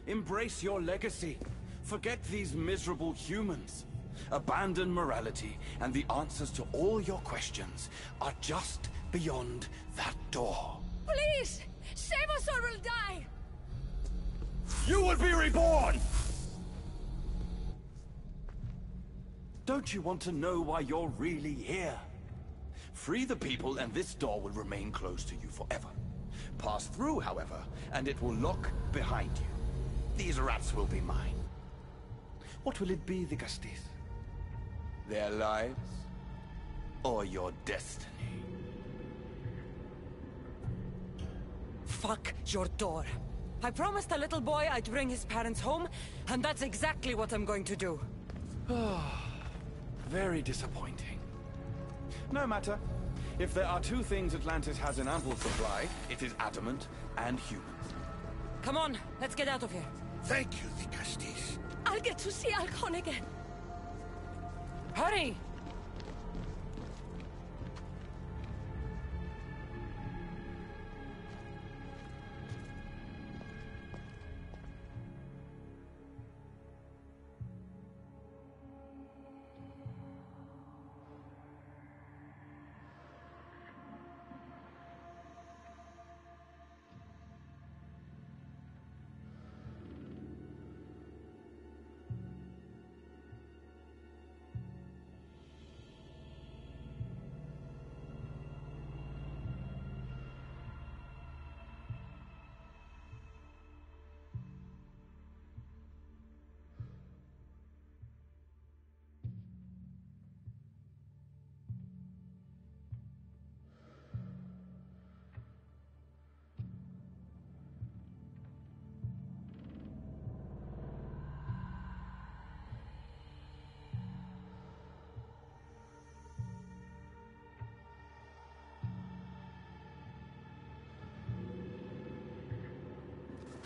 Embrace your legacy. Forget these miserable humans. Abandon morality, and the answers to all your questions are just beyond that door. Please! Save us or we'll die! You will be reborn! Don't you want to know why you're really here? Free the people and this door will remain closed to you forever. Pass through, however, and it will lock behind you. These rats will be mine. What will it be, the Castis? Their lives? Or your destiny? Fuck your door. I promised a little boy I'd bring his parents home, and that's exactly what I'm going to do. Very disappointing. No matter. If there are two things Atlantis has in ample supply, it is adamant and humans. Come on, let's get out of here. Thank you, the Castis. I'll get to see Alcon again. Hurry!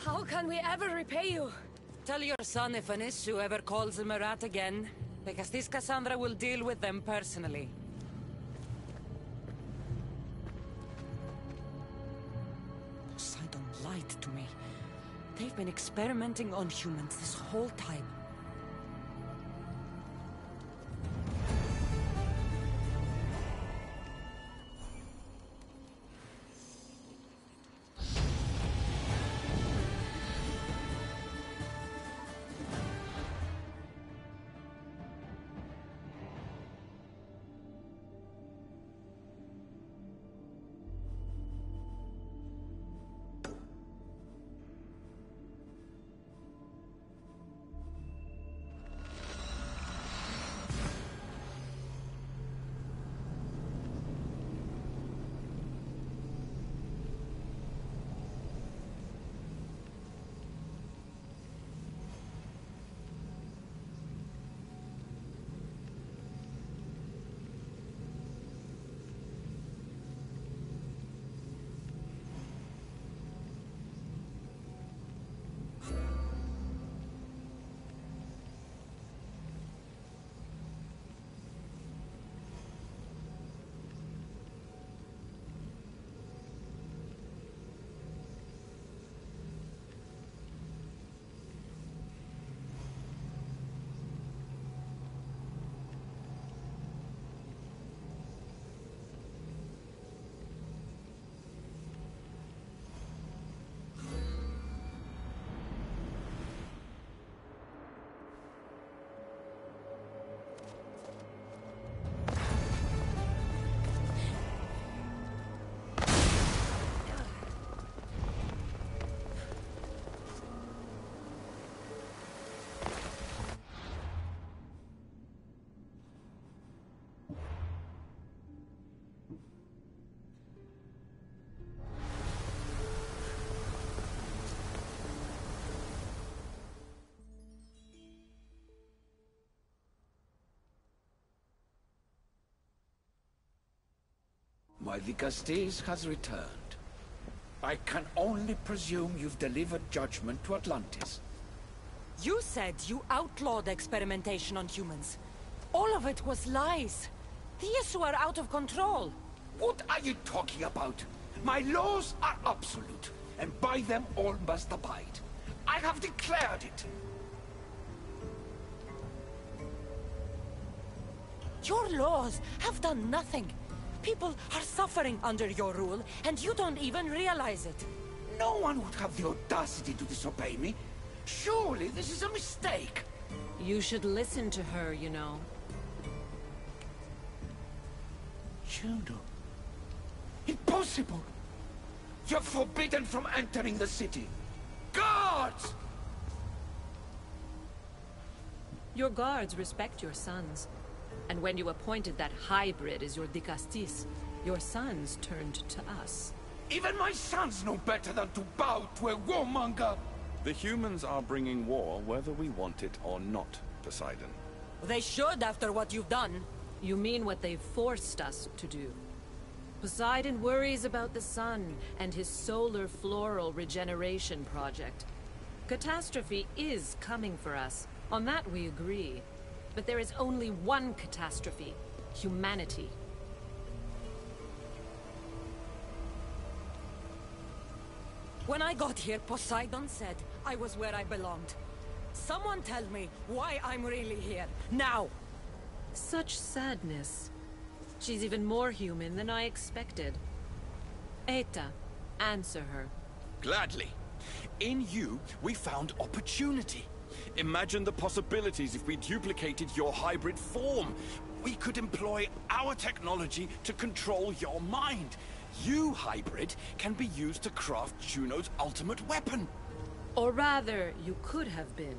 How can we ever repay you? Tell your son if an issue ever calls him a rat again, because this Cassandra will deal with them personally. Poseidon lied to me. They've been experimenting on humans this whole time. My Vicastes has returned. I can only presume you've delivered judgment to Atlantis. You said you outlawed experimentation on humans. All of it was lies. The issue are out of control. What are you talking about? My laws are absolute, and by them all must abide. I have declared it. Your laws have done nothing. People are suffering under your rule, and you don't even realize it. No one would have the audacity to disobey me. Surely this is a mistake. You should listen to her, you know. Juno. Impossible! You're forbidden from entering the city. Guards! Your guards respect your sons. And when you appointed that hybrid as your Dicastis, your sons turned to us. Even my sons know better than to bow to a warmonger! The humans are bringing war whether we want it or not, Poseidon. They should after what you've done. You mean what they've forced us to do. Poseidon worries about the sun and his solar floral regeneration project. Catastrophe is coming for us. On that we agree. But there is only one catastrophe: humanity. When I got here, Poseidon said I was where I belonged. Someone tell me why I'm really here, now! Such sadness. She's even more human than I expected. Eta, answer her. Gladly. In you, we found opportunity. Imagine the possibilities if we duplicated your hybrid form. We could employ our technology to control your mind. You, hybrid, can be used to craft Juno's ultimate weapon. Or rather, you could have been.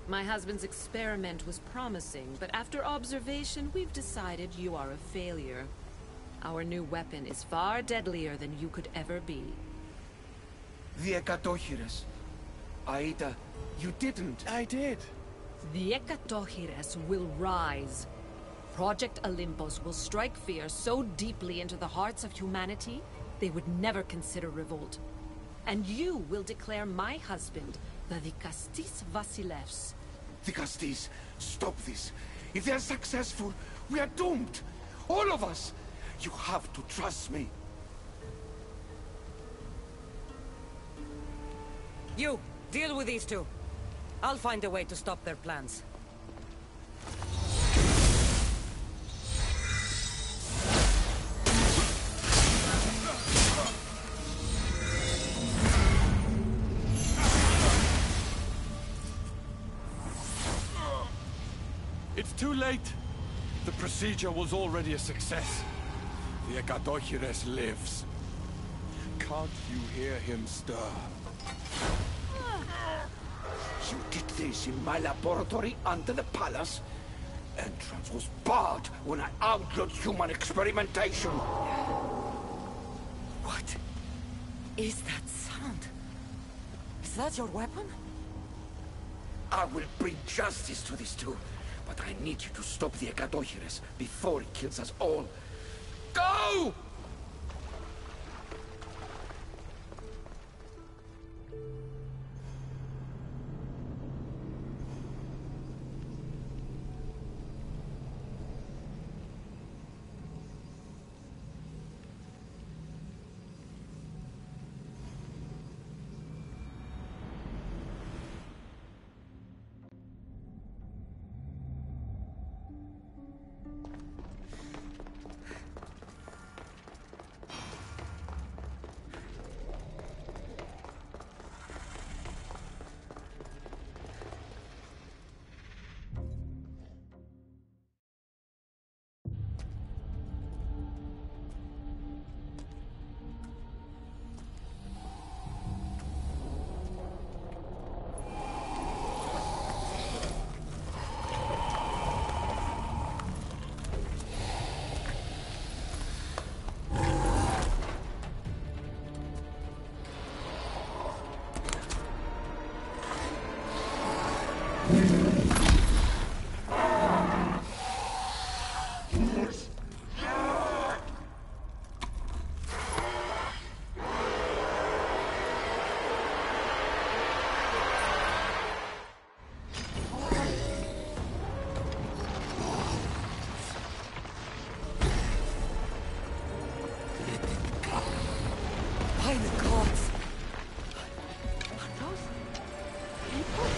My husband's experiment was promising, but after observation, we've decided you are a failure. Our new weapon is far deadlier than you could ever be. The Ekatochires. Aida, you didn't. I did. The Ekatochires will rise. Project Olympus will strike fear so deeply into the hearts of humanity, they would never consider revolt. and you will declare my husband the Vikastis Vasilevs. Vikastis, stop this. If they are successful, we are doomed. All of us. You have to trust me. You, deal with these two. I'll find a way to stop their plans. It's too late. The procedure was already a success. The Ekadochires lives. Can't you hear him stir? You did this in my laboratory under the palace. Entrance was barred when I outlawed human experimentation. What is that sound? Is that your weapon? I will bring justice to these two, but I need you to stop the Ekadochires before it kills us all. Go! By the gods! Are those people?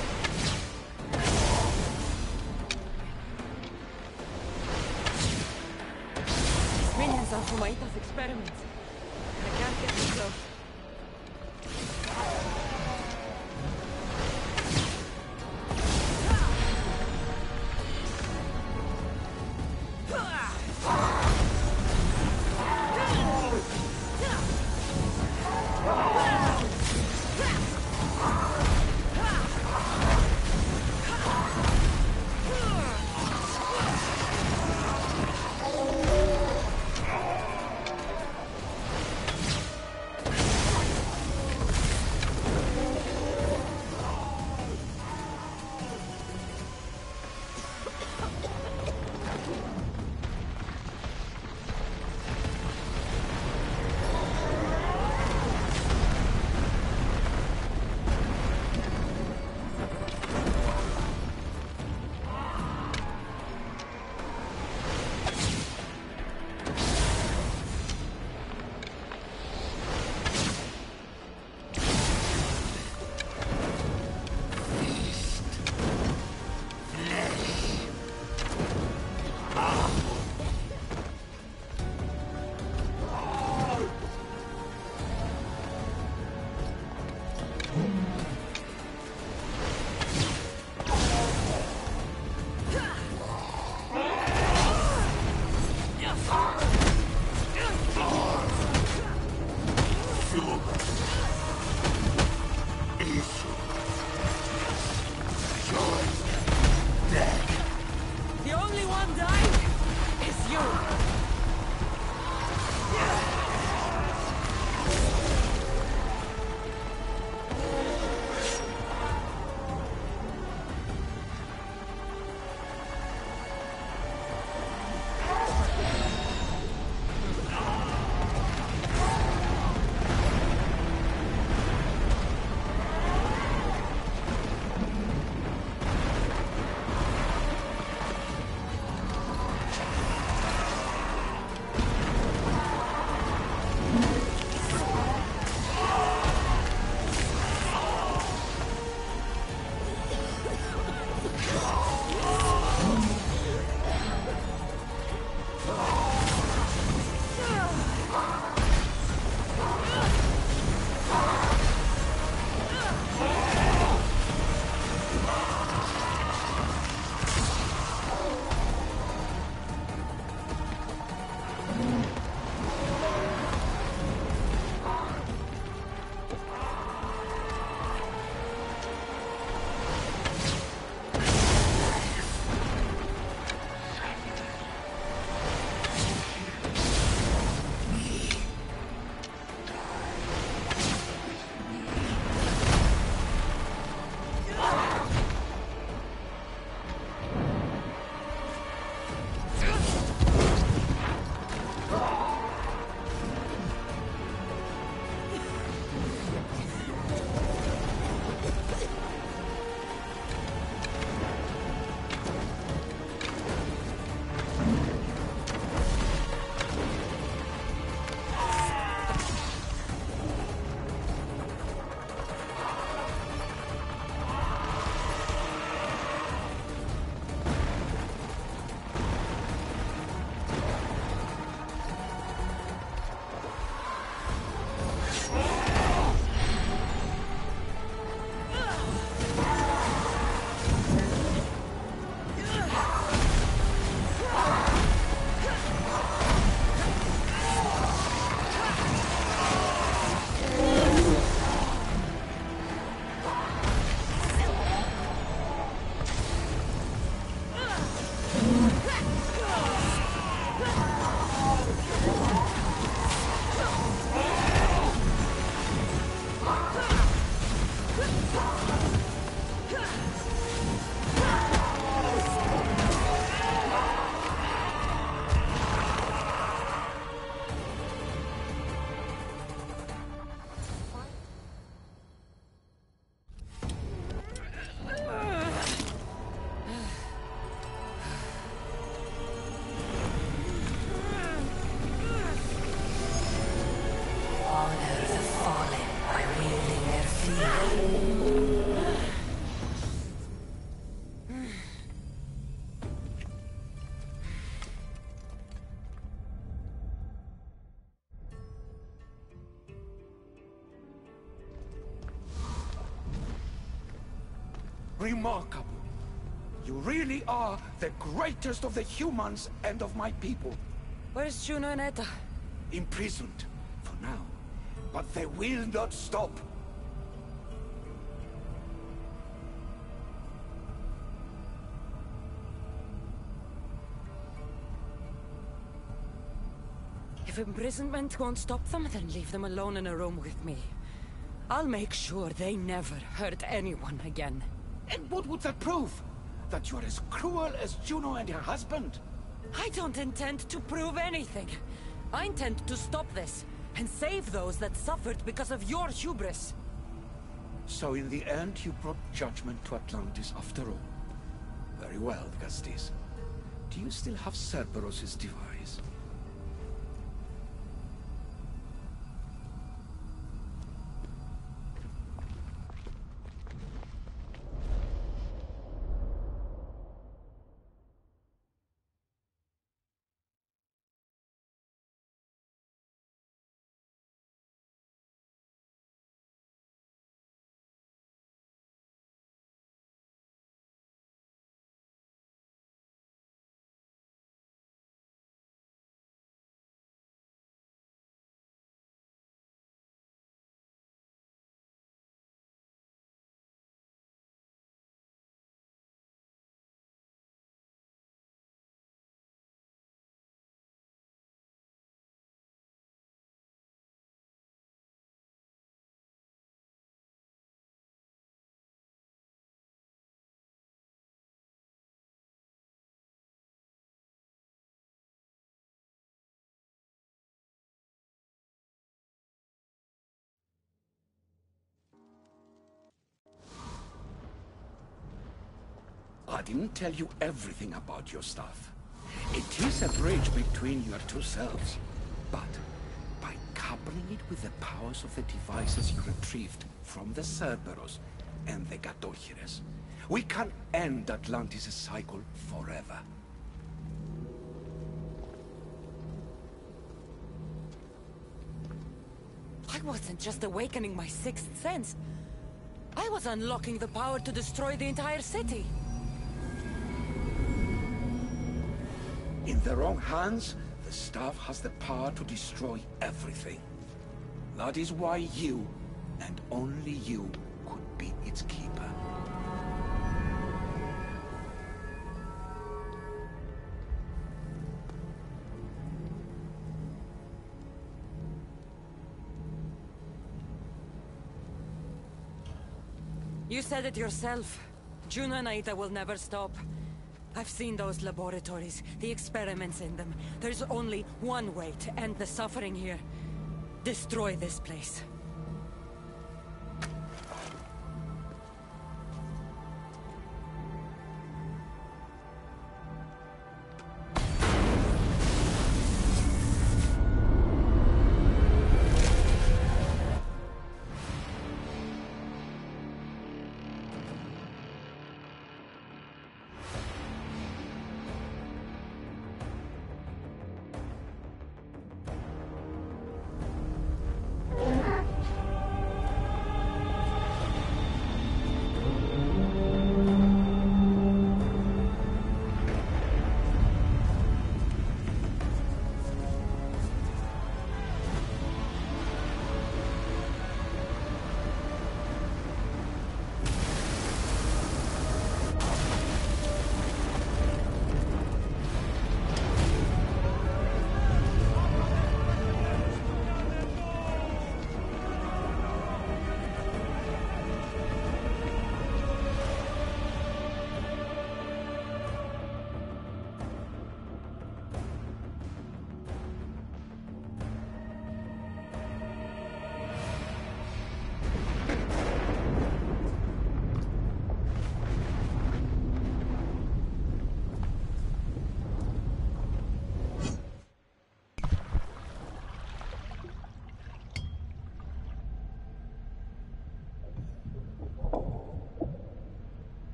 These minions are from Aita's experiments. I can't get too close. remarkable. You really are the greatest of the humans and of my people. Where's Juno and Etta? Imprisoned, for now. But they will not stop. If imprisonment won't stop them, then leave them alone in a room with me. I'll make sure they never hurt anyone again. And what would that prove? That you're as cruel as Juno and her husband? I don't intend to prove anything. I intend to stop this, and save those that suffered because of your hubris. So in the end, you brought judgment to Atlantis after all. Very well, Castis. Do you still have Cerberus' device? I didn't tell you everything about your stuff. It is a bridge between your two selves. But by coupling it with the powers of the devices you retrieved from the Cerberus and the Gatohires, we can end Atlantis' cycle forever. I wasn't just awakening my sixth sense. I was unlocking the power to destroy the entire city. In the wrong hands, the staff has the power to destroy everything. That is why you, and only you, could be its keeper. You said it yourself. Juno and Aida will never stop. I've seen those laboratories, the experiments in them. There's only one way to end the suffering here. Destroy this place.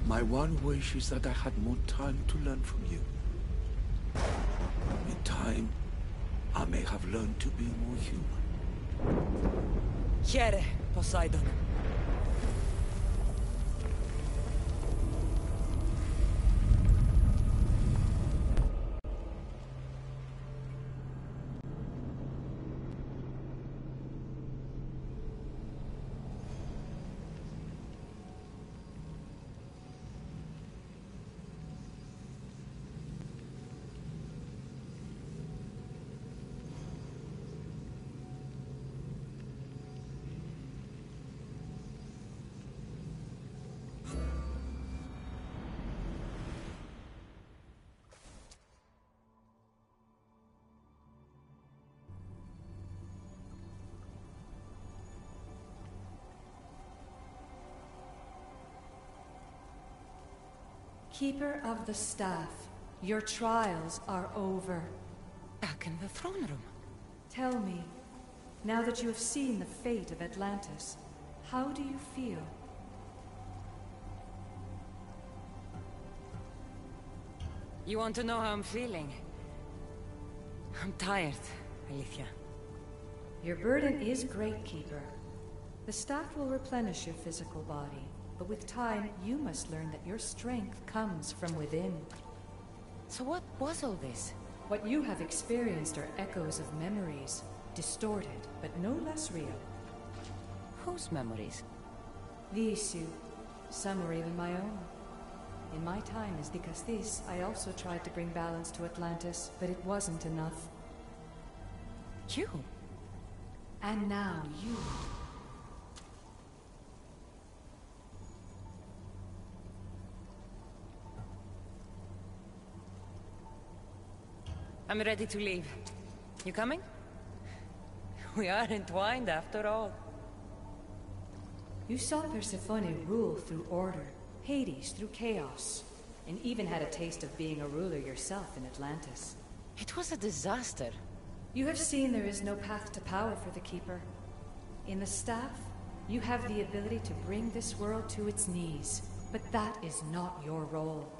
My one wish is that I had more time to learn from you. In time, I may have learned to be more human. Here, Poseidon. Keeper of the Staff, your trials are over. Back in the throne room. Tell me, now that you have seen the fate of Atlantis, how do you feel? You want to know how I'm feeling? I'm tired, Alicia. Your burden is great, Keeper. The staff will replenish your physical body, but with time, you must learn that your strength comes from within. So what was all this? What you have experienced are echoes of memories, distorted, but no less real. Whose memories? The issue. Some were even my own. In my time as Dikastis, I also tried to bring balance to Atlantis, but it wasn't enough. You? And now you. I'm ready to leave. You coming? We are entwined after all. You saw Persephone rule through order, Hades through chaos, and even had a taste of being a ruler yourself in Atlantis. It was a disaster. You have seen there is no path to power for the Keeper. In the staff, you have the ability to bring this world to its knees, but that is not your role.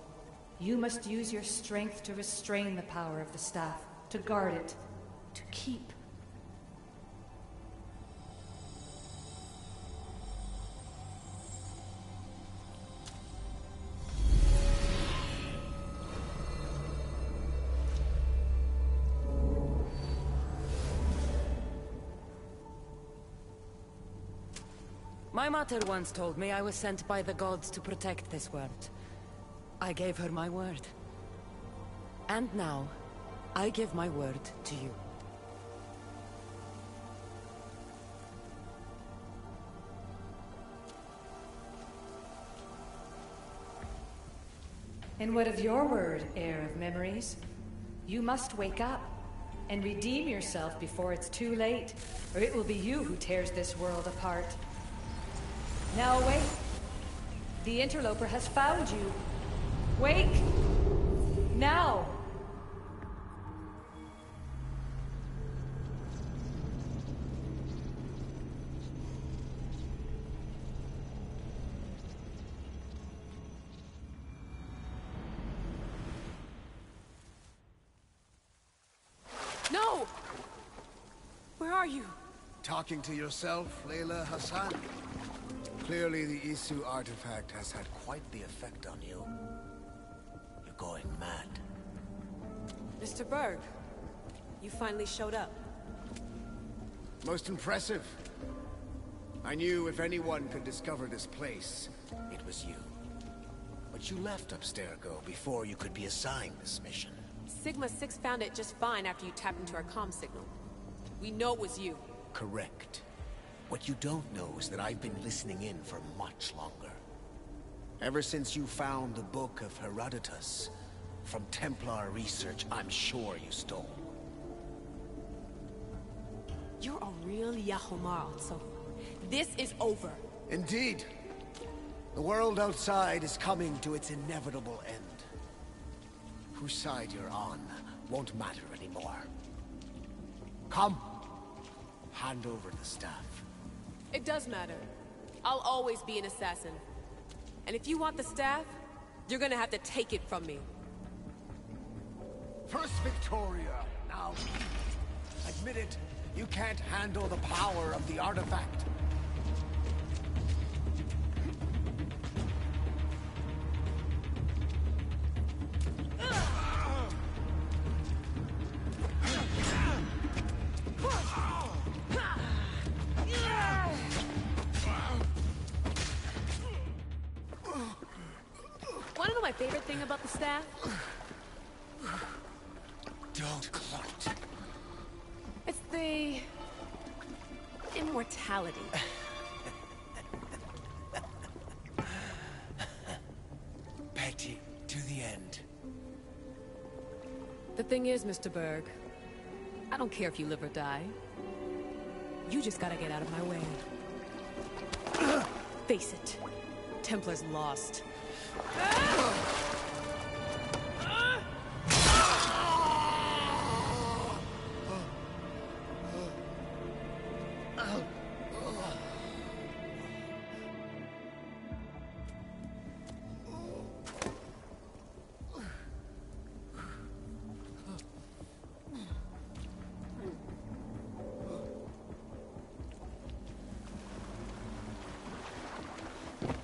You must use your strength to restrain the power of the staff, to guard it, to keep. My mother once told me I was sent by the gods to protect this world. I gave her my word. And now, I give my word to you. And what of your word, heir of memories? You must wake up and redeem yourself before it's too late, or it will be you who tears this world apart. Now awake! The interloper has found you. Wake! Now! No! Where are you? Talking to yourself, Layla Hassan? Clearly the Isu artifact has had quite the effect on you. You're going mad. Mr. Berg, you finally showed up. Most impressive. I knew if anyone could discover this place, it was you. But you left Abstergo before you could be assigned this mission. Sigma 6 found it just fine after you tapped into our comm signal. We know it was you. Correct. What you don't know is that I've been listening in for much longer. Ever since you found the Book of Herodotus, from Templar research I'm sure you stole. You're a real Yahomar, so this is over. Indeed. The world outside is coming to its inevitable end. Whose side you're on won't matter anymore. Come. Hand over the staff. It does matter. I'll always be an assassin. And if you want the staff, you're gonna have to take it from me. First Victoria, now admit it You can't handle the power of the artifact. Wanna know my favorite thing about the staff? Don't gloat. It's the... immortality. Petty to the end. The thing is, Mr. Berg, I don't care if you live or die. You just gotta get out of my way. Face it. Templar's lost.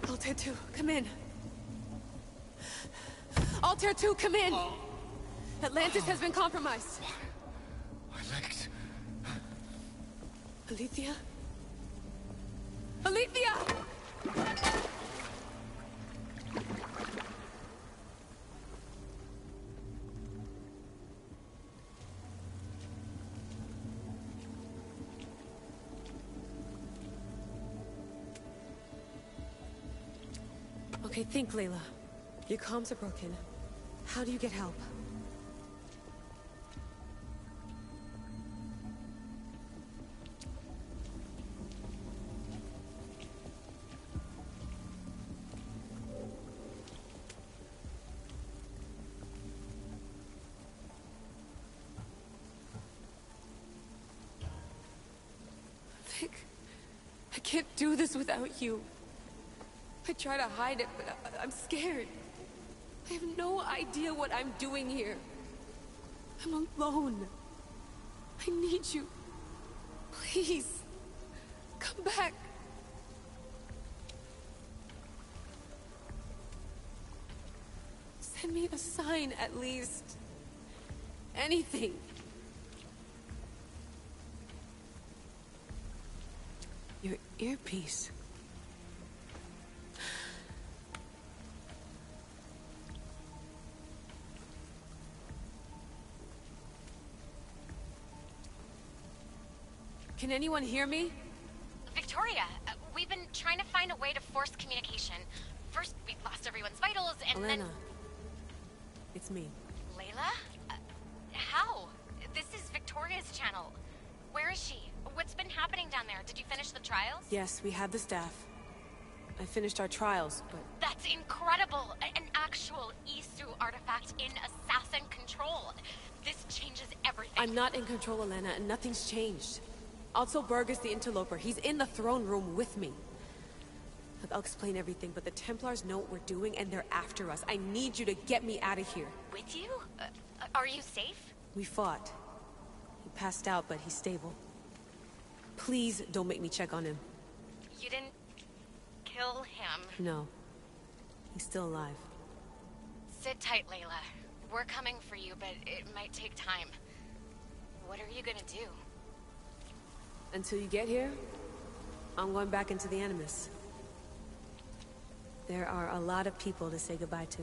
Altair 2, come in. Altair 2, come in! Atlantis has been compromised. My legs. Alethea? Alethea! Okay, think, Layla. Your comms are broken. How do you get help? Vic, I can't do this without you. I try to hide it, but I'm scared. I have no idea what I'm doing here. I'm alone. I need you. Please, come back. Send me a sign, at least. Anything. Your earpiece. Can anyone hear me? Victoria, we've been trying to find a way to force communication. First, we lost everyone's vitals, and Elena. then... It's me. Layla? How? This is Victoria's channel. Where is she? What's been happening down there? Did you finish the trials? Yes, we have the staff. I finished our trials, but... That's incredible! An actual Isu artifact in assassin control. This changes everything. I'm not in control, Elena, and nothing's changed. Also, Berg is the interloper. He's in the throne room with me. Look, I'll explain everything, but the Templars know what we're doing, and they're after us. I need you to get me out of here. With you? Are you safe? We fought. He passed out, but he's stable. Please don't make me check on him. You didn't... kill him? No. He's still alive. Sit tight, Layla. We're coming for you, but it might take time. What are you gonna do? Until you get here, I'm going back into the Animus. There are a lot of people to say goodbye to.